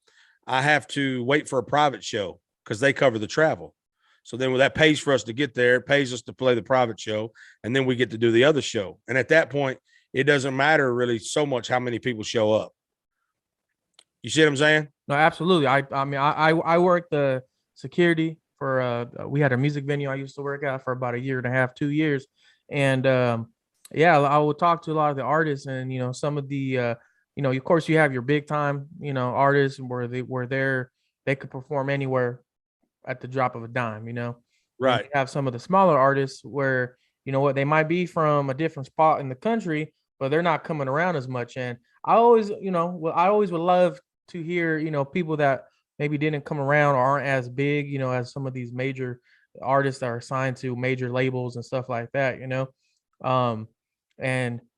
I have to wait for a private show because they cover the travel. So then when that pays for us to get there, it pays us to play the private show, and then we get to do the other show. And at that point, it doesn't matter really so much how many people show up. You see what I'm saying? No, absolutely. I mean, I worked the security for we had a music venue I used to work at for about a year and a half, 2 years. And yeah, I would talk to a lot of the artists, and some of the of course you have your big time, artists where they could perform anywhere at the drop of a dime, Right. You have some of the smaller artists where, they might be from a different spot in the country, but they're not coming around as much. And I always would love to hear, people that maybe didn't come around or aren't as big, as some of these major artists that are signed to major labels and stuff like that, and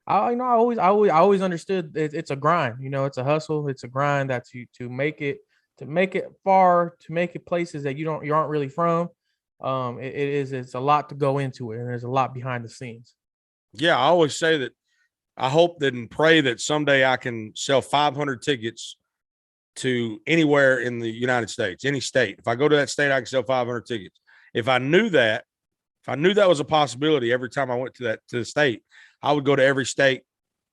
I always understood it's a grind, it's a hustle, it's a grind that to make it far, to make it places that you aren't really from. It's a lot to go into it, and there's a lot behind the scenes. Yeah, I always say that I hope that and pray that someday I can sell 500 tickets to anywhere in the United States, any state. If I go to that state, I can sell 500 tickets. If I knew that was a possibility every time I went to the state, I would go to every state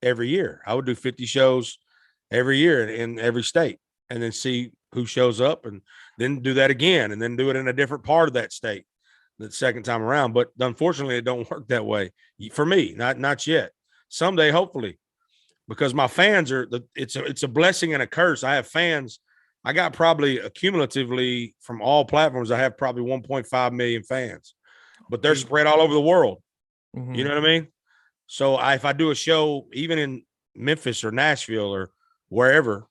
every year. I would do 50 shows every year in every state, and then see who shows up, and then do that again, and then do it in a different part of that state the second time around. But unfortunately, it don't work that way for me. Not yet. Someday, hopefully, because my fans it's a blessing and a curse. I have fans. I got probably accumulatively from all platforms, I have probably 1.5 million fans, but they're spread all over the world. Mm-hmm. You know what I mean? So if I do a show, even in Memphis or Nashville or wherever,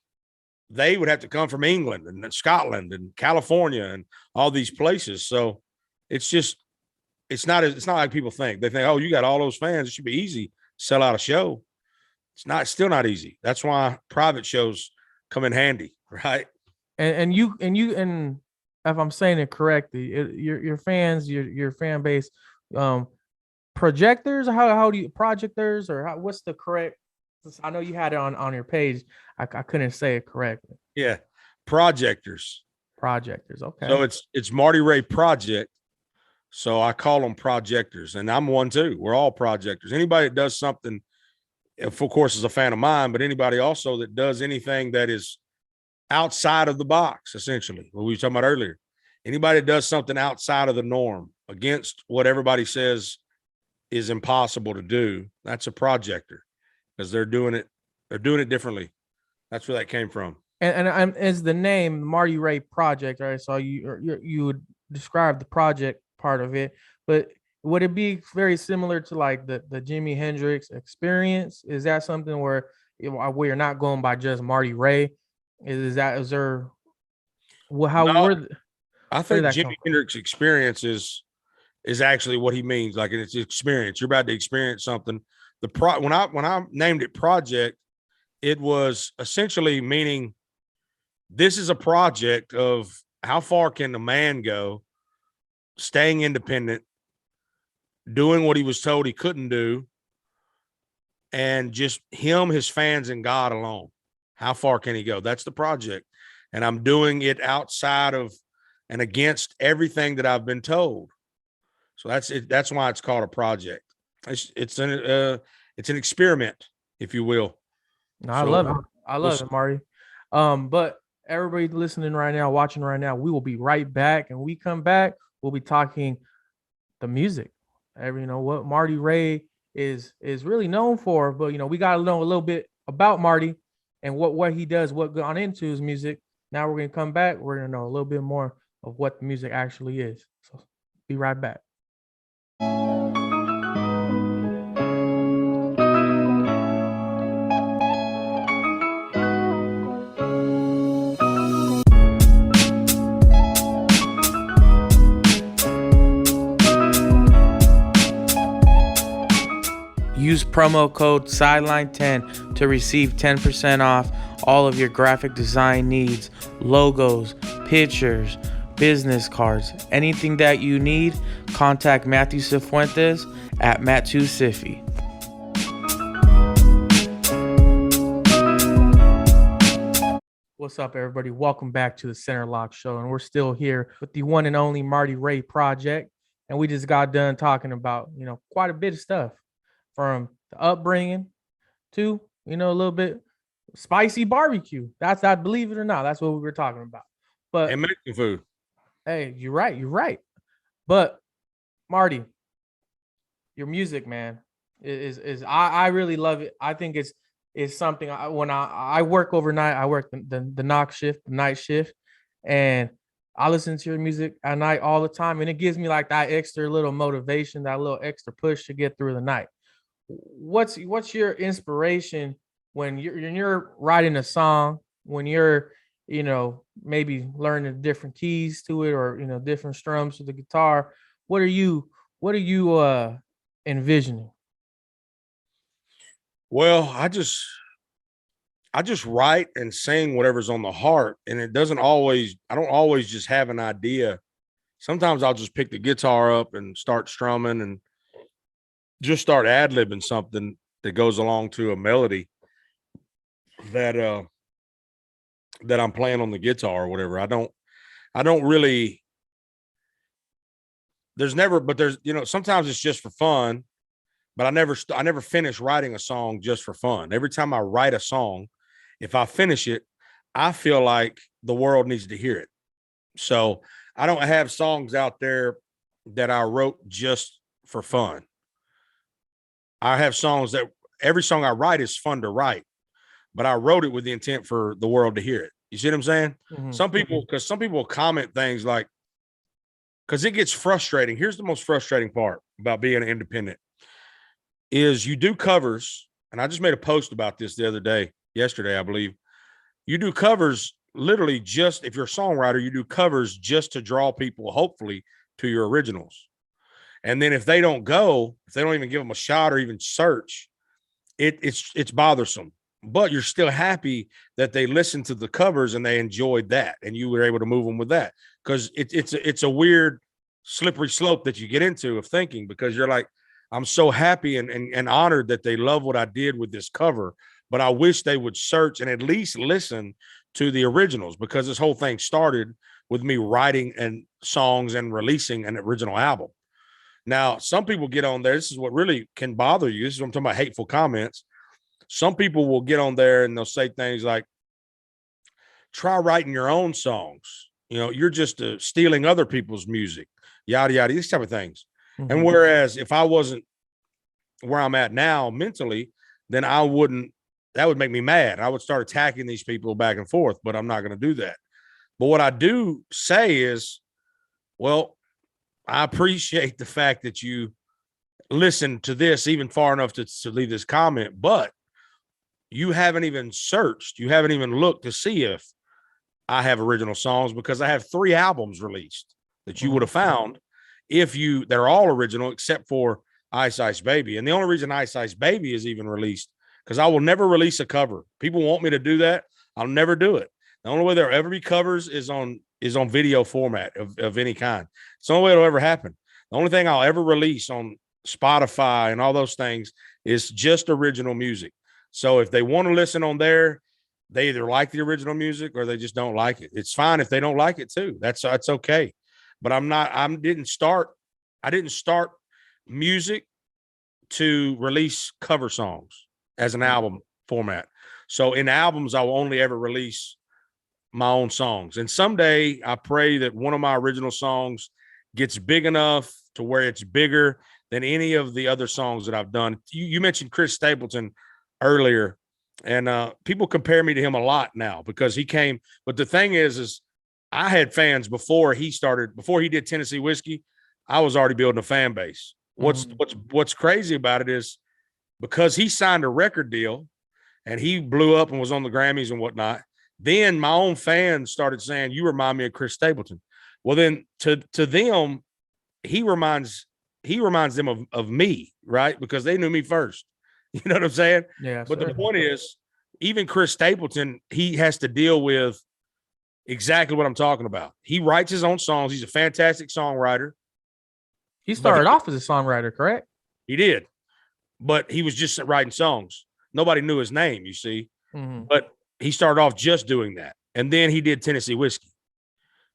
they would have to come from England and Scotland and California and all these places. So it's not like people think. They think, oh, you got all those fans, it should be easy to sell out a show. It's still not easy. That's why private shows come in handy, right? And if I'm saying it correctly, your fans, your fan base, projectors, how do you projectors, or what's the correct? I know you had it on your page. I couldn't say it correctly. Yeah, projectors. Okay. So it's Marty Ray Project. So I call them projectors, and I'm one too. We're all projectors. Anybody that does something, of course, is a fan of mine, but anybody also that does anything that is outside of the box, essentially, what we were talking about earlier. Anybody that does something outside of the norm, against what everybody says is impossible to do, that's a projector, because they're doing it differently. That's where that came from. And as the name Marty Ray Project, right? So you would describe the project part of it, but would it be very similar to like the Jimi Hendrix Experience? Is that something where you're not going by just Marty Ray? Is there? Well, how no, were? I think Jimi Hendrix Experience is actually what he means. Like it's experience. You're about to experience something. When I named it Project, it was essentially meaning this is a project of how far can a man go, staying independent, doing what he was told he couldn't do, and just him, his fans, and God alone. How far can he go? That's the project. And I'm doing it outside of and against everything that I've been told. So that's it. That's why it's called a project. It's an experiment, if you will. No, I love it. I love it, Marty. But everybody listening right now, watching right now, we will be right back. And we come back, we'll be talking the music. You know what Marty Ray is really known for, but we got to know a little bit about Marty and what he does, what gone into his music. Now we're gonna come back. We're gonna know a little bit more of what the music actually is. So be right back. Use promo code Sideline10 to receive 10% off all of your graphic design needs, logos, pictures, business cards, anything that you need. Contact Matthew Cifuentes at Matt2Siffy. What's up, everybody? Welcome back to the Center Lock Show, and we're still here with the one and only Marty Ray Project, and we just got done talking about quite a bit of stuff, from the upbringing to a little bit spicy barbecue. That's that, believe it or not, that's what we were talking about. But And Mexican food. hey, you're right. But Marty, your music, man, is I really love it. I think it's something. When I work overnight, I work the knock shift, the night shift, and I listen to your music at night all the time, and it gives me like that extra little motivation, that little extra push to get through the night. What's your inspiration when you're writing a song, when you're maybe learning different keys to it, or different strums to the guitar? What are you envisioning? Well, I just write and sing whatever's on the heart, and I don't always just have an idea. Sometimes I'll just pick the guitar up and start strumming and just start ad-libbing something that goes along to a melody that I'm playing on the guitar or whatever. I don't really, sometimes it's just for fun, but I never finish writing a song just for fun. Every time I write a song, if I finish it, I feel like the world needs to hear it. So I don't have songs out there that I wrote just for fun. I have songs that every song I write is fun to write, but I wrote it with the intent for the world to hear it. You see what I'm saying? Mm-hmm. Some people comment things like, because it gets frustrating. Here's the most frustrating part about being an independent is you do covers. And I just made a post about this yesterday, I believe. You do covers literally just, if you're a songwriter, you do covers just to draw people, hopefully, to your originals. And then if they don't even give them a shot or even search, it's bothersome. But you're still happy that they listened to the covers and they enjoyed that, and you were able to move them with that. Because it's a weird slippery slope that you get into of thinking, because you're like, I'm so happy and honored that they love what I did with this cover, but I wish they would search and at least listen to the originals, because this whole thing started with me writing and songs and releasing an original album. Now, some people get on there. This is what really can bother you. This is what I'm talking about, hateful comments. Some people will get on there and they'll say things like, try writing your own songs. You're just stealing other people's music, yada, yada, these type of things. Mm-hmm. And whereas if I wasn't where I'm at now mentally, then that would make me mad. I would start attacking these people back and forth, but I'm not going to do that. But what I do say is, well, I appreciate the fact that you listened to this even far enough to leave this comment, but you haven't even searched. You haven't even looked to see if I have original songs, because I have 3 albums released that you would have found they're all original except for Ice Ice Baby. And the only reason Ice Ice Baby is even released, because I will never release a cover. People want me to do that. I'll never do it. The only way there'll ever be covers is on video format of any kind. It's the only way it'll ever happen. The only thing I'll ever release on Spotify and all those things is just original music. So if they want to listen on there, they either like the original music or they just don't like it. It's fine if they don't like it too. That's okay. But I didn't start music to release cover songs as an album format. So in albums, I will only ever release my own songs. And someday I pray that one of my original songs gets big enough to where it's bigger than any of the other songs that I've done. You mentioned Chris Stapleton earlier, and people compare me to him a lot now because he came. But the thing is I had fans before he did Tennessee Whiskey. I was already building a fan base. What's crazy about it is because he signed a record deal and he blew up and was on the Grammys and whatnot. Then my own fans started saying, "You remind me of Chris Stapleton." Well, then to them, he reminds them of me, right? Because they knew me first. You know what I'm saying? Yeah. But the point is, even Chris Stapleton, he has to deal with exactly what I'm talking about. He writes his own songs. He's a fantastic songwriter. He started off as a songwriter, correct? He did, but he was just writing songs. Nobody knew his name, you see. Mm-hmm. But he started off just doing that. And then he did Tennessee Whiskey,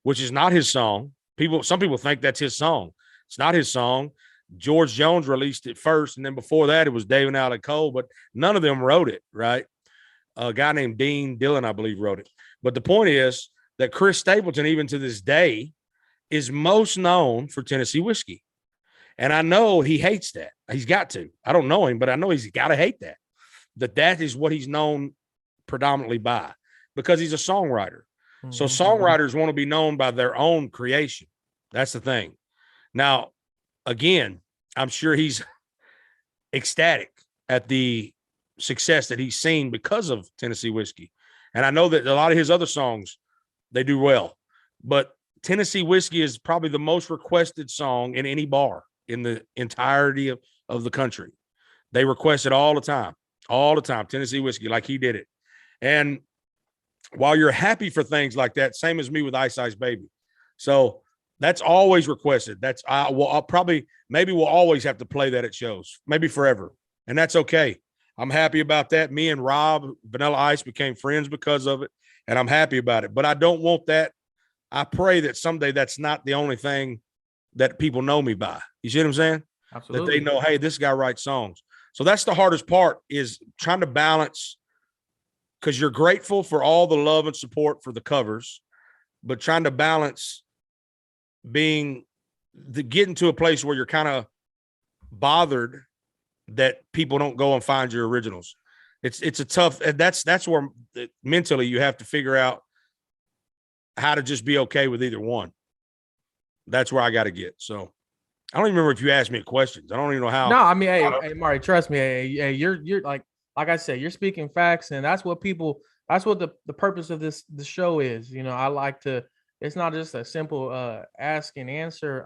which is not his song. Some people think that's his song. It's not his song. George Jones released it first, and then before that, it was David Allen Cole, but none of them wrote it, right? A guy named Dean Dillon, I believe, wrote it. But the point is that Chris Stapleton, even to this day, is most known for Tennessee Whiskey. And I know he hates that. He's got to. I don't know him, but I know he's got to hate that. That is what he's known predominantly by because he's a songwriter. Mm-hmm. So songwriters want to be known by their own creation. That's the thing. Now, again, I'm sure he's ecstatic at the success that he's seen because of Tennessee Whiskey. And I know that a lot of his other songs, they do well. But Tennessee Whiskey is probably the most requested song in any bar in the entirety of the country. They request it all the time, Tennessee Whiskey, like he did it. And while you're happy for things like that, same as me with Ice Ice Baby. So that's always requested. Maybe we'll always have to play that at shows, maybe forever. And that's okay. I'm happy about that. Me and Rob, Vanilla Ice, became friends because of it. And I'm happy about it. But I don't want that. I pray that someday that's not the only thing that people know me by. You see what I'm saying? Absolutely. That they know, hey, this guy writes songs. So that's the hardest part, is trying to balance, because you're grateful for all the love and support for the covers, but trying to balance getting to a place where you're kind of bothered that people don't go and find your originals. It's a tough, and that's where mentally you have to figure out how to just be okay with either one. That's where I got to get. So I don't even remember if you asked me questions. I don't even know how. No, I mean, hey, Marty, trust me. Hey, you're like I said, you're speaking facts, and that's what the purpose of this show is. You know, I like to. It's not just a simple ask and answer.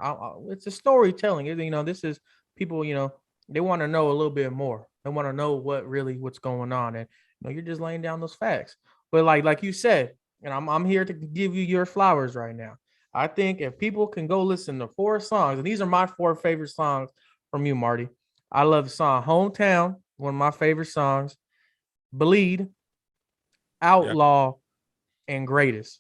It's a storytelling. You know, this is people. You know, they want to know a little bit more. They want to know what's going on, and you know, you're just laying down those facts. But like you said, and I'm here to give you your flowers right now. I think if people can go listen to 4 songs, and these are my 4 favorite songs from you, Marty. I love the song "Hometown," one of my favorite songs. "Bleed," "Outlaw," and "Greatest."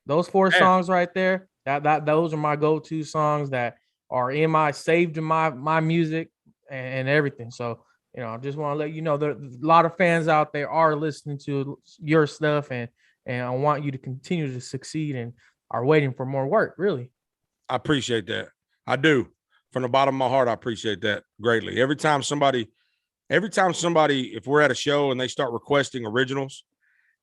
Those 4 songs right there, those are my go-to songs that are saved in my music and everything. So, you know, I just want to let you know there a lot of fans out there are listening to your stuff, and I want you to continue to succeed and are waiting for more work, really. I appreciate that. I do. From the bottom of my heart, I appreciate that greatly. Every time somebody, if we're at a show and they start requesting originals,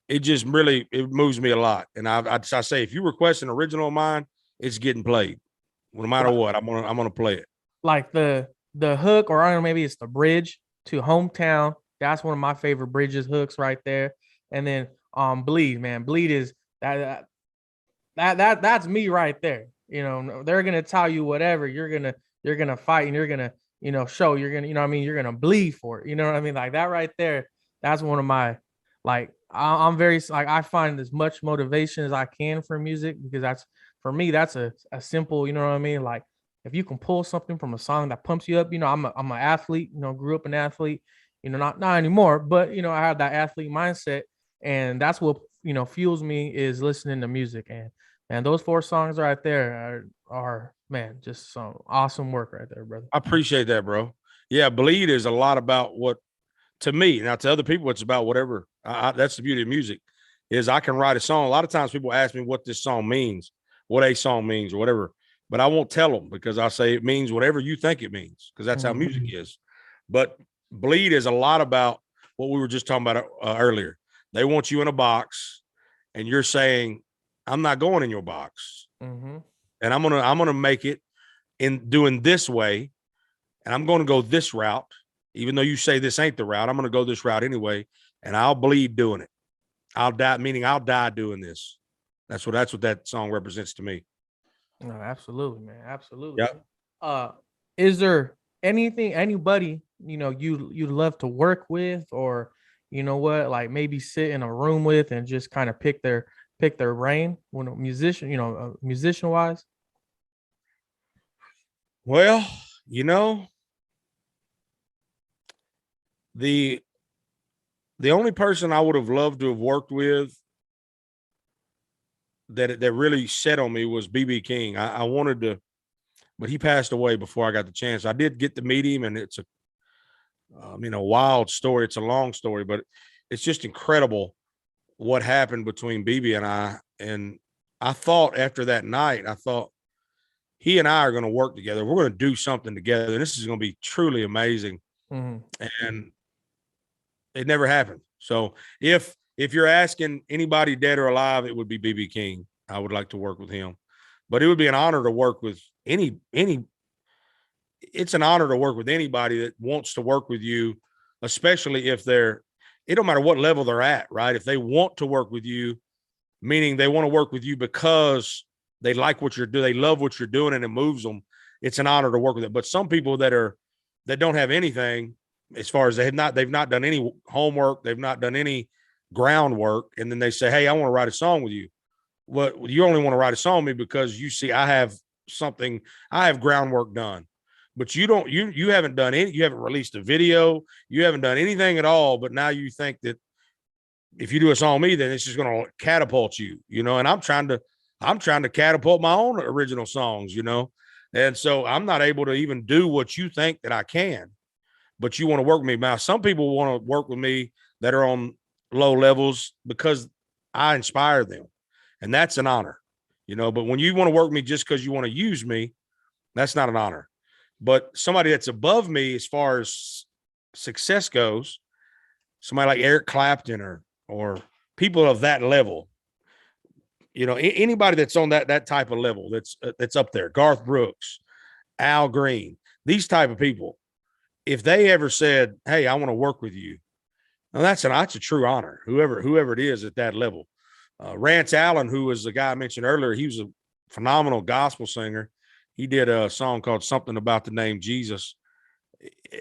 it moves me a lot. And I say, if you request an original of mine, it's getting played. No matter what, I'm gonna play it. Like the hook, or I don't know, maybe it's the bridge to "Hometown." That's one of my favorite bridges hooks right there. And then "Bleed," man. "Bleed" is that's me right there. You know, they're gonna tell you whatever, you're gonna fight, and you're gonna, you know, show, you're gonna, you know what I mean, you're gonna bleed for it. You know what I mean? Like that right there, that's one of my, like, I'm very, like, I find as much motivation as I can for music, because that's, for me, that's a simple, you know what I mean? Like, if you can pull something from a song that pumps you up, you know, I'm an athlete, you know, grew up an athlete, you know, not anymore, but, you know, I had that athlete mindset, and that's what, you know, fuels me, is listening to music. And those 4 songs right there are man, just some awesome work right there, brother. I appreciate that, bro. Yeah, "Bleed" is a lot about what, to me, now to other people, it's about whatever. That's the beauty of music. is I can write a song. A lot of times people ask me what this song means, what a song means or whatever, but I won't tell them because I say it means whatever you think it means, because that's how music is. But Bleed is a lot about what we were just talking about earlier. They want you in a box and you're saying, I'm not going in your box. And I'm gonna make it in doing this way, and I'm gonna go this route, even though you say this ain't the route. I'm gonna go this route anyway, and I'll bleed doing it. I'll die, meaning I'll die doing this. That's what that song represents to me. No, absolutely, man. Absolutely. Yep. Is there anybody, you'd love to work with, or like maybe sit in a room with and just kind of pick their brain when a musician, musician wise? Well, the only person I would have loved to have worked with that really set on me was BB King. I wanted to, but he passed away before I got the chance. I did get to meet him, and it's a wild story. It's a long story, but it's just incredible what happened between BB and I. And I thought after that night, he and I are going to work together. We're going to do something together. This is going to be truly amazing. And it never happened. So if you're asking anybody dead or alive, it would be BB King. I would like to work with him, but it would be an honor to work with it's an honor to work with anybody that wants to work with you, especially if it don't matter what level they're at, right? If they want to work with you, meaning they want to work with you because they like what you're doing, they love what you're doing, and it moves them, it's an honor to work with it. But some people that don't have anything, as far as they've not done any homework, they've not done any groundwork, and then they say, hey, I want to write a song with you. Well, you only want to write a song with me because you see I have groundwork done. But you haven't done any, you haven't released a video, you haven't done anything at all. But now you think that if you do a song with me, then it's just going to catapult you, and I'm trying to catapult my own original songs, and so I'm not able to even do what you think that I can, but you want to work with me. Now, some people want to work with me that are on low levels because I inspire them, and that's an honor, but when you want to work with me just because you want to use me, that's not an honor. But somebody that's above me as far as success goes, somebody like Eric Clapton or people of that level, anybody that's on that type of level, that's up there, Garth Brooks, Al Green, these type of people, if they ever said, hey, I want to work with you, now that's a true honor, whoever it is at that level. Rance Allen, who was the guy I mentioned earlier, he was a phenomenal gospel singer. He did a song called Something About the Name Jesus.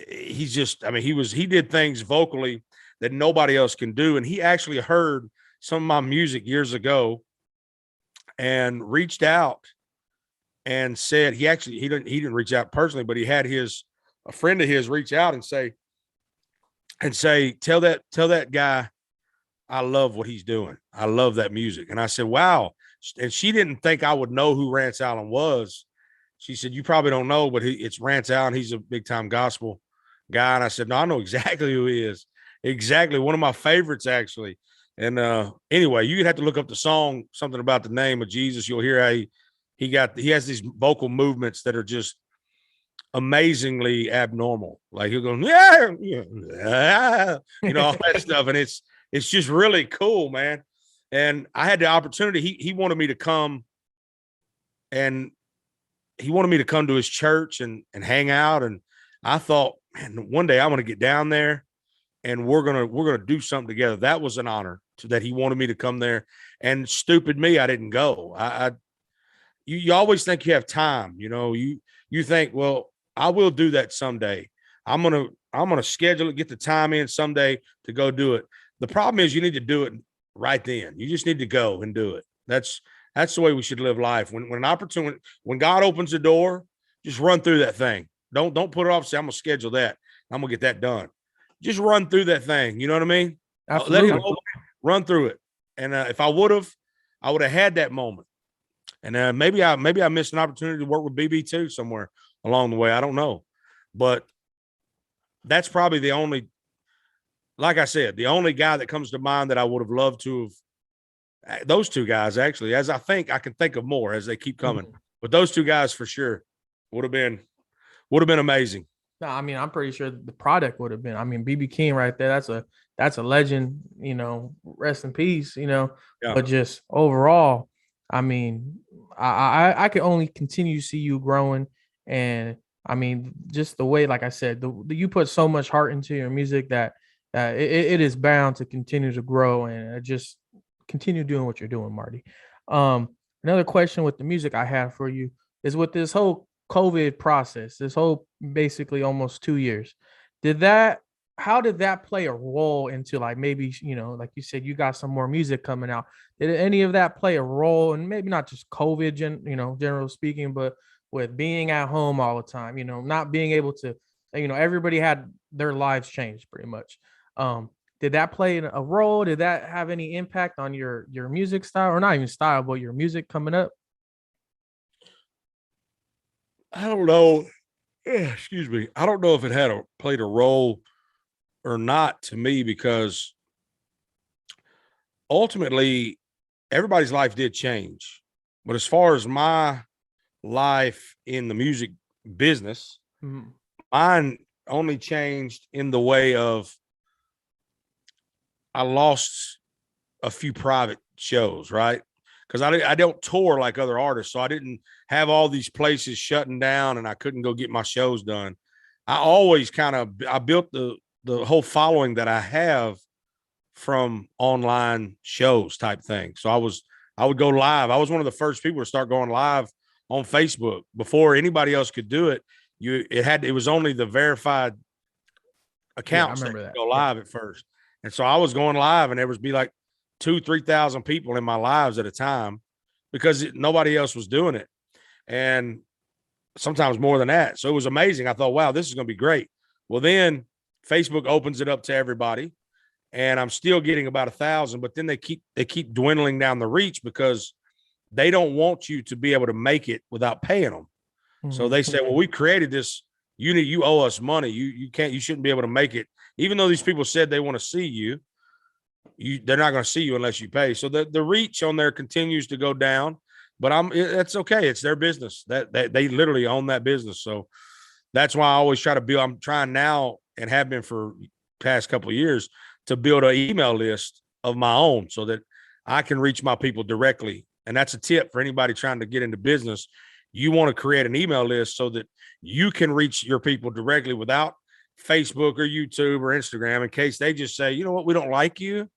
He's just, he did things vocally that nobody else can do. And he actually heard some of my music years ago and reached out and said, he didn't reach out personally, but he had a friend of his reach out and say, tell that guy, I love what he's doing. I love that music. And I said, wow. And she didn't think I would know who Rance Allen was. She said, you probably don't know, but it's Rance Allen. He's a big time gospel guy. And I said, no, I know exactly who he is. Exactly. One of my favorites, actually. And anyway, you'd have to look up the song, Something About the Name of Jesus. You'll hear how he has these vocal movements that are just amazingly abnormal. Like he'll go, yeah, all that stuff. And it's just really cool, man. And I had the opportunity. He wanted me to come, and he wanted me to come to his church and hang out. And I thought, man, one day I want to get down there and we're going to do something together. That was an honor that he wanted me to come there, and stupid me, I didn't go. You always think you have time. You think, well, I will do that someday. I'm going to schedule it, get the time in someday to go do it. The problem is you need to do it right then. You just need to go and do it. That's the way we should live life. When an opportunity, when God opens the door, just run through that thing. Don't put it off. Say, I'm gonna schedule that. I'm gonna get that done. Just run through that thing. You know what I mean? Absolutely. Let it run through it. And if I would have had that moment. And maybe I missed an opportunity to work with BB too somewhere along the way. I don't know, but that's probably the only, like I said, the only guy that comes to mind that I would have loved to have Those two guys, actually, as I can think of more as they keep coming. Mhm. But those two guys for sure would have been amazing. No, I mean, I'm pretty sure the product would have been. I mean, BB King right there. That's a legend. Rest in peace. Yeah. But just overall, I mean, I can only continue to see you growing, and I mean, just the way, like I said, you put so much heart into your music that it is bound to continue to grow and just continue doing what you're doing, Marty. Another question with the music I have for you is with this whole COVID process, this whole basically almost 2 years, how did that play a role into, like, maybe, like you said, you got some more music coming out? Did any of that play a role? And maybe not just COVID, general speaking, but with being at home all the time, not being able to, everybody had their lives changed pretty much. Did that play a role? Did that have any impact on your music style, or not even style, but your music coming up? I don't know. Excuse me. I don't know if it played a role or not to me, because ultimately everybody's life did change. But as far as my life in the music business, Mhm. mine only changed in the way of I lost a few private shows, right? Because I don't tour like other artists, so I didn't have all these places shutting down, and I couldn't go get my shows done. I always I built the whole following that I have from online shows type thing. So I would go live. I was one of the first people to start going live on Facebook before anybody else could do it. It was only the verified Yeah, I accounts that remember could that. go Yeah. live at first. And so I was going live, and there would be like 2,000-3,000 people in my lives at a time, because nobody else was doing it. And sometimes more than that. So it was amazing. I thought, wow, this is going to be great. Well, then Facebook opens it up to everybody, and I'm still getting about 1,000, but then they keep dwindling down the reach, because they don't want you to be able to make it without paying them. So Mhm. they say, well, we created this. You owe us money. You shouldn't be able to make it. Even though these people said they want to see you, they're not going to see you unless you pay. So the reach on there continues to go down, but it's okay. It's their business. That they literally own that business. So that's why I always try to build. I'm trying now, and have been for past couple of years, to build an email list of my own, so that I can reach my people directly. And that's a tip for anybody trying to get into business. You want to create an email list so that you can reach your people directly without Facebook or YouTube or Instagram, in case they just say, you know what, we don't like you,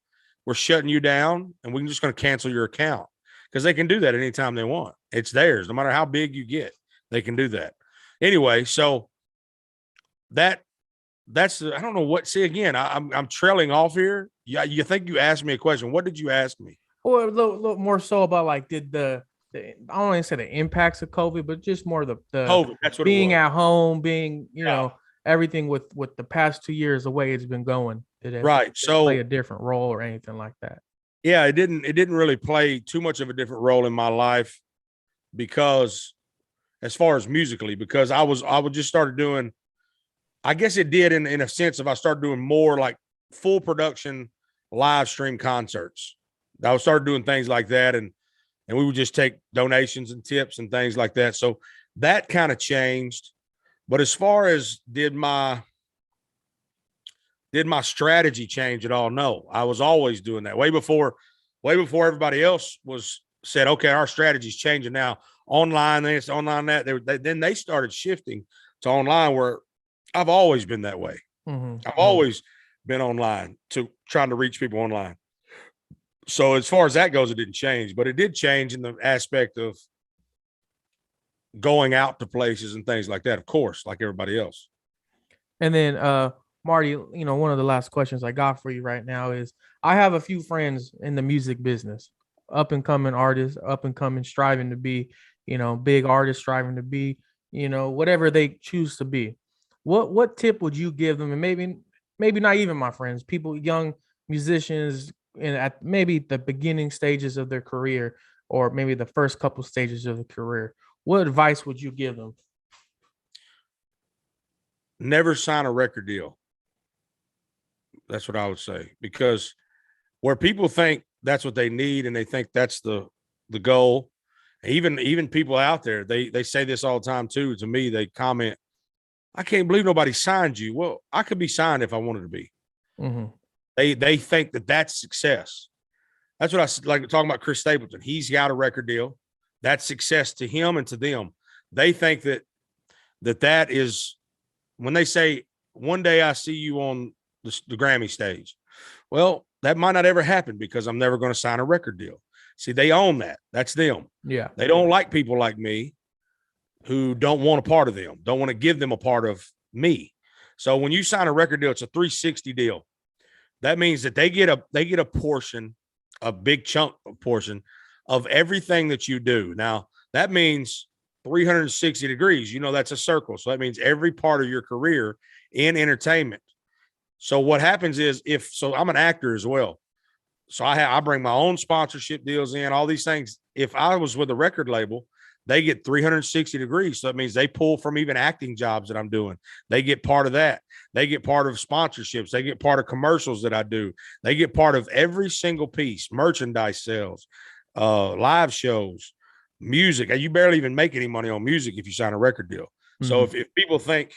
we're shutting you down, and we're just going to cancel your account. Because they can do that anytime they want. It's theirs. No matter how big you get, they can do that. Anyway, so that's I don't know what. See, again, I'm trailing off here. Yeah, you think you asked me a question? What did you ask me? Or a little more so about, like, did I don't want to say the impacts of COVID, but just more the COVID. That's what it being was. at home, being, Yeah. everything with the past 2 years, the way it's been going. Did it Right. play So a different role or anything like that? yeah, it didn't really play too much of a different role in my life, because as far as musically, because I would just started doing, I guess it did in a sense of I started doing more like full production live stream concerts. I would start doing things like that, and we would just take donations and tips and things like that. So that kind of changed. But as far as did my strategy change at all? No, I was always doing that way before everybody else was said, okay, our strategy's changing now. Online this, online that. Then they started shifting to online, where I've always been that way. Mhm. I've always been online, to trying to reach people online. So as far as that goes, it didn't change, but it did change in the aspect of going out to places and things like that, of course, like everybody else. And then, Marty, one of the last questions I got for you right now is, I have a few friends in the music business, up and coming artists, up and coming, striving to be, big artists, striving to be, whatever they choose to be. What tip would you give them? And maybe not even my friends, people, young musicians, at maybe the beginning stages of their career, or maybe the first couple stages of the career. What advice would you give them? Never sign a record deal. That's what I would say, because where people think that's what they need, and they think that's the goal. Even people out there, they say this all the time too. To me, they comment, "I can't believe nobody signed you." Well, I could be signed if I wanted to be. Mm-hmm. They think that that's success. That's what I like talking about. Chris Stapleton, he's got a record deal. That's success to him and to them. They think that is when they say, "One day I see you on the Grammy stage." Well, that might not ever happen because I'm never going to sign a record deal. See, they own that. That's them. Yeah. They don't like people like me who don't want a part of them, don't want to give them a part of me. So when you sign a record deal, it's a 360 deal. That means that they get a portion, a big chunk of portion of everything that you do. Now, that means 360 degrees. You know, that's a circle. So that means every part of your career in entertainment. So what happens is I'm an actor as well. So I bring my own sponsorship deals in, all these things. If I was with a record label, they get 360 degrees. So that means they pull from even acting jobs that I'm doing. They get part of that. They get part of sponsorships. They get part of commercials that I do. They get part of every single piece, merchandise sales, live shows, music. And you barely even make any money on music if you sign a record deal. Mm-hmm. So if people think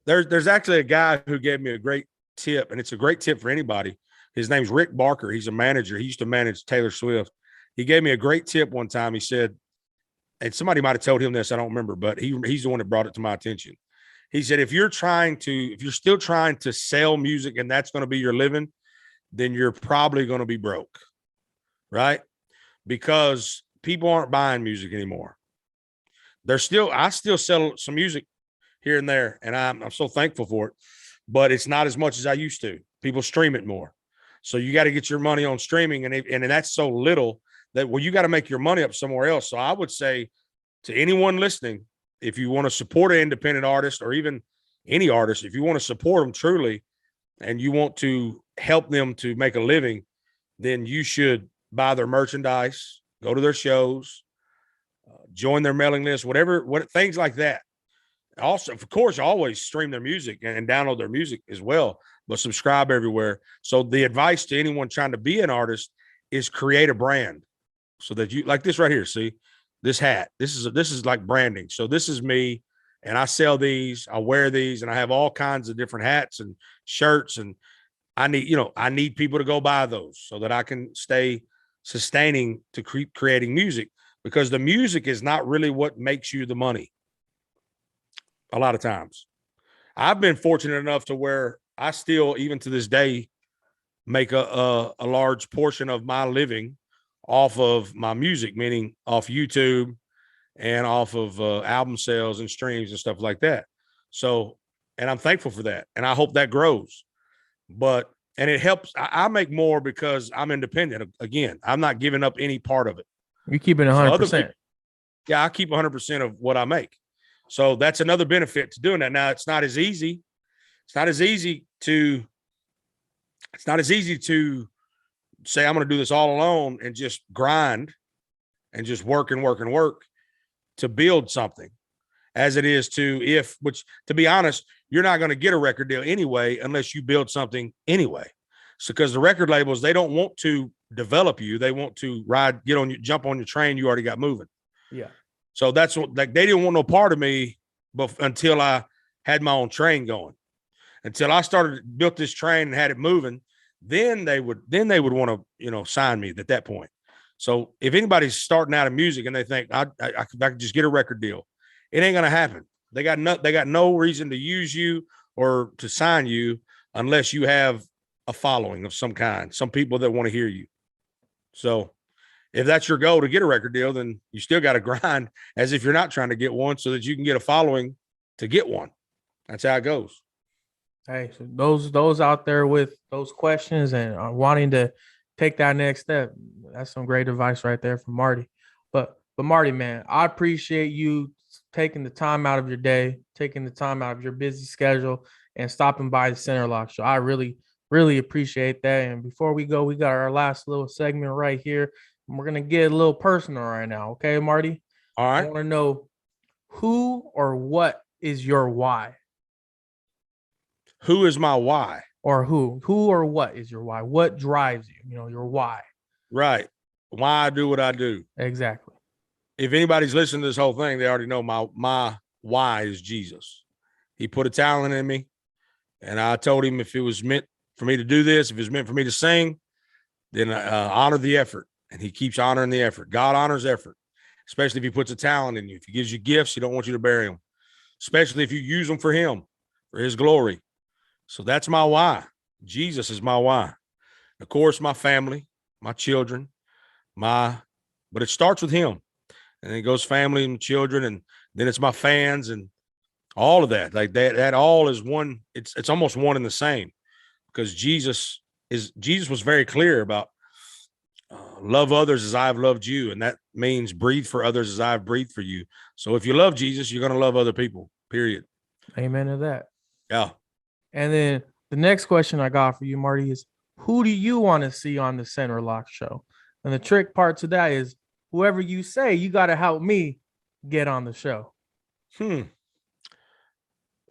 there's actually a guy who gave me a great tip, and it's a great tip for anybody. His name's Rick Barker. He's a manager. He used to manage Taylor Swift. He gave me a great tip one time. He said, and somebody might have told him this, I don't remember, but he's the one that brought it to my attention. He said, if you're still trying to sell music and that's going to be your living, then you're probably going to be broke, right? Because people aren't buying music anymore. I still sell some music here and there, and I'm so thankful for it, but it's not as much as I used to. People stream it more. So you got to get your money on streaming, and that's so little that, well, you got to make your money up somewhere else. So I would say to anyone listening, if you want to support an independent artist or even any artist, if you want to support them truly and you want to help them to make a living, then you should buy their merchandise, go to their shows, join their mailing list, things like that. Also, of course, always stream their music and download their music as well, but subscribe everywhere. So the advice to anyone trying to be an artist is create a brand so that you, like this right here, see this hat. This is like branding. So this is me, and I sell these, I wear these, and I have all kinds of different hats and shirts, and I need people to go buy those so that I can stay sustaining to creating music, because the music is not really what makes you the money. A lot of times I've been fortunate enough to where I still, even to this day, make a large portion of my living off of my music, meaning off YouTube and off of album sales and streams and stuff like that. So, and I'm thankful for that. And I hope that grows, and it helps. I make more because I'm independent. Again, I'm not giving up any part of it. You're keeping 100%. Yeah, I keep 100% of what I make. So that's another benefit to doing that. Now, it's not as easy. It's not as easy to say, I'm going to do this all alone and just grind and just work and work and work to build something, as it is which to be honest, you're not going to get a record deal anyway, unless you build something anyway. So, because the record labels, they don't want to develop you. They want to jump on your train you already got moving. Yeah. So that's what, like, they didn't want no part of me, but until I had my own train going, until I built this train and had it moving, then they would want to, sign me at that point. So if anybody's starting out in music and they think I could just get a record deal, it ain't going to happen. They got no reason to use you or to sign you unless you have a following of some kind, some people that want to hear you. So if that's your goal to get a record deal, then you still got to grind as if you're not trying to get one, so that you can get a following to get one. That's how it goes. Hey, so those out there with those questions and are wanting to take that next step, that's some great advice right there from Marty. But Marty, man, I appreciate you taking the time out of your day, taking the time out of your busy schedule, and stopping by the Center Lock Show. I really, really appreciate that. And before we go, we got our last little segment right here. We're going to get a little personal right now. Okay, Marty? All right. I want to know, who or what is your why? Who is my why? Or who or what is your why? What drives you? Your why. Right. Why I do what I do. Exactly. If anybody's listening to this whole thing, they already know my why is Jesus. He put a talent in me, and I told him if it was meant for me to do this, if it was meant for me to sing, then honor the effort. And he keeps honoring the effort. God honors effort, especially if he puts a talent in you. If he gives you gifts, he don't want you to bury them, especially if you use them for him, for his glory. So that's my why. Jesus is my why. Of course, my family, my children, but it starts with him. And then it goes family and children, and then it's my fans and all of that. Like that all is one. It's almost one and the same, because Jesus was very clear about love others as I've loved you. And that means breathe for others as I've breathed for you. So if you love Jesus, you're going to love other people, period. Amen to that. Yeah. And then the next question I got for you, Marty, is who do you want to see on the Center Lock show? And the trick part to that is whoever you say, you got to help me get on the show. You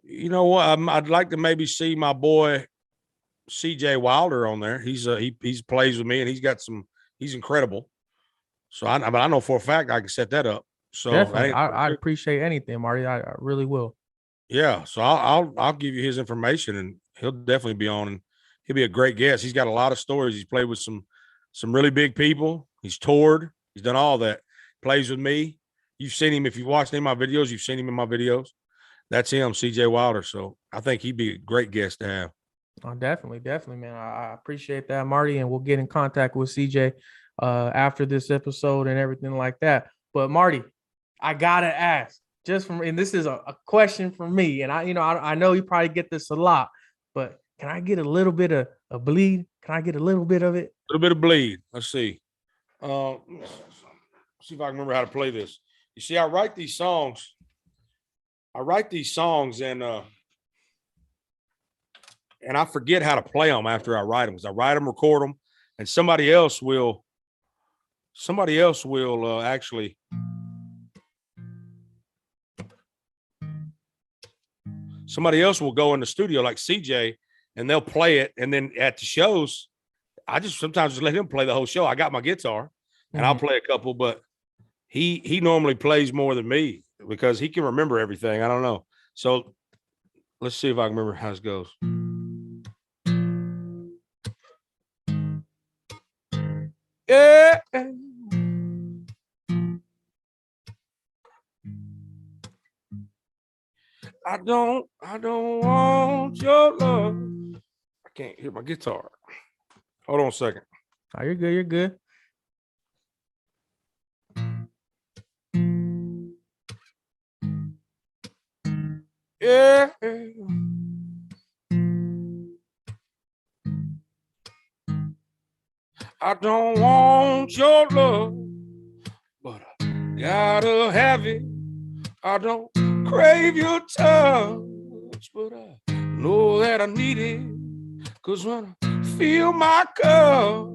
know what? I'd like to maybe see my boy CJ Wilder on there. He plays with me, and he's incredible. So I know for a fact I can set that up. So definitely, I'd appreciate anything, Marty. I really will. Yeah. So I'll give you his information, and he'll definitely be on, and he'll be a great guest. He's got a lot of stories. He's played with some really big people. He's toured. He's done all that. Plays with me. You've seen him. If you've watched any of my videos, you've seen him in my videos. That's him, CJ Wilder. So I think he'd be a great guest to have. Oh, definitely, man. I appreciate that, Marty, and we'll get in contact with CJ after this episode and everything like that. But Marty, I gotta ask, and this is a question for me, and I know you probably get this a lot, but can I get a little bit of a bleed? Can I get a little bit of it? A little bit of bleed. Let's see. See if I can remember how to play this. You see, I write these songs and I forget how to play them after I write them, because I write them, record them, and somebody else will actually go in the studio like CJ, and they'll play it. And then at the shows, I sometimes let him play the whole show. I got my guitar and I'll play a couple, but he normally plays more than me because he can remember everything. I don't know. So let's see if I can remember how this goes. Yeah. I don't want your love. I can't hear my guitar. Hold on a second. Oh, you're good. You're good. Yeah. I don't want your love, but I gotta have it. I don't crave your touch, but I know that I need it. 'Cause when I fill my cup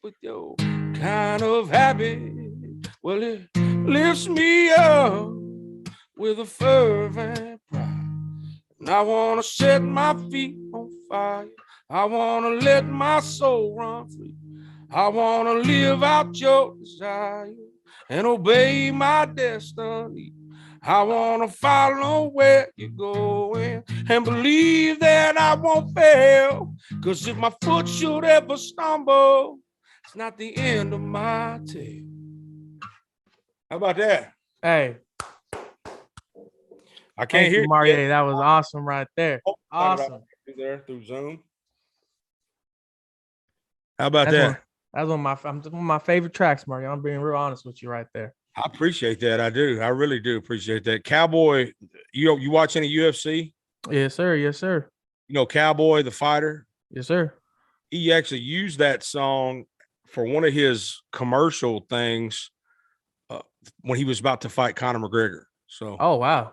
with your kind of habit, well, it lifts me up with a fervent pride. And I want to set my feet on fire. I want to let my soul run free. I want to live out your desire and obey my destiny. I want to follow where you're going and believe that I won't fail. 'Cause if my foot should ever stumble, it's not the end of my tale. How about that? Hey. I can't hear you, Marty. Hey, that was awesome right there. Awesome. There through Zoom. How about that? That's one of my favorite tracks, Marty. I'm being real honest with you right there. I appreciate that. I do. I really do appreciate that. Cowboy, you watch any UFC? Yes, sir. Yes, sir. You know Cowboy, the fighter? Yes, sir. He actually used that song for one of his commercial things when he was about to fight Conor McGregor. So, oh wow,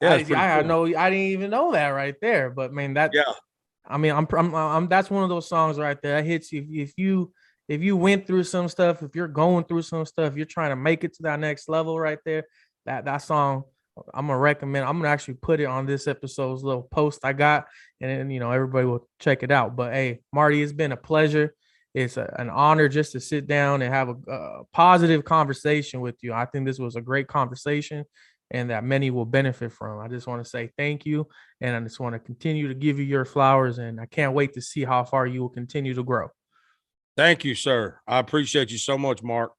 yeah, I didn't even know that right there. But man, I'm that's one of those songs right there that hits you if you went through some stuff, if you're going through some stuff, you're trying to make it to that next level right there. That song, I'm gonna recommend. I'm gonna actually put it on this episode's little post I got, and then everybody will check it out. But hey, Marty, it's been a pleasure. it's an honor just to sit down and have a positive conversation with you. I think this was a great conversation and that many will benefit from. I just want to say thank you. And I just want to continue to give you your flowers. And I can't wait to see how far you will continue to grow. Thank you, sir. I appreciate you so much, Mark.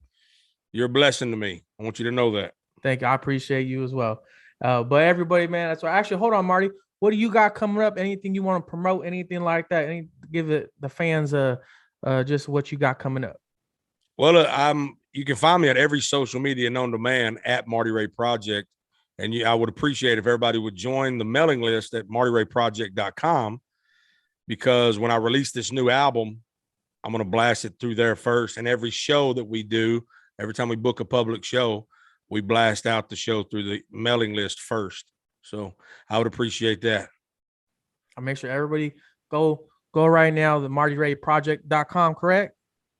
You're a blessing to me. I want you to know that. Thank you. I appreciate you as well. But everybody, man, that's why. Actually, hold on, Marty. What do you got coming up? Anything you want to promote? Anything like that? Give the fans just what you got coming up. Well, you can find me at every social media known to man at Marty Ray Project. And I would appreciate if everybody would join the mailing list at martyrayproject.com, because when I release this new album, I'm going to blast it through there first. And every show that we do, every time we book a public show, we blast out the show through the mailing list first. So I would appreciate that. I'll make sure everybody go right now to martyrayproject.com, correct?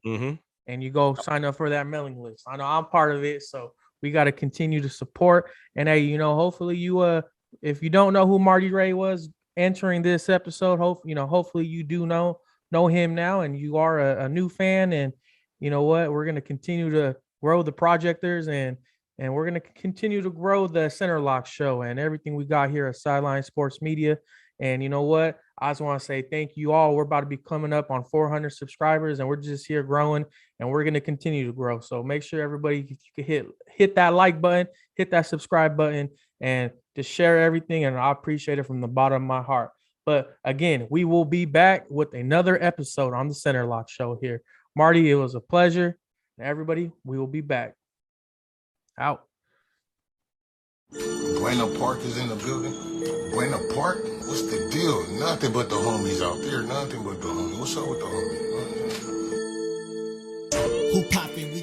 Mm-hmm. And you go sign up for that mailing list. I know I'm part of it, so we got to continue to support. And hey, hopefully you if you don't know who Marty Ray was entering this episode, hopefully you do know him now, and you are a new fan. And you know what, we're going to continue to grow the projectors, and we're going to continue to grow the Center Lock show and everything we got here at Sideline Sports Media. And you know what, I just want to say thank you all. We're about to be coming up on 400 subscribers, and we're just here growing, and we're going to continue to grow. So make sure everybody, if you can hit that like button, hit that subscribe button, and just share everything. And I appreciate it from the bottom of my heart. But again, we will be back with another episode on the Center Lock show here. Marty, it was a pleasure. And everybody, we will be back. Out. Bueno Park is in the building. Bueno Park? What's the deal? Nothing but the homies out there. Nothing but the homies. What's up with the homies? Who poppin'?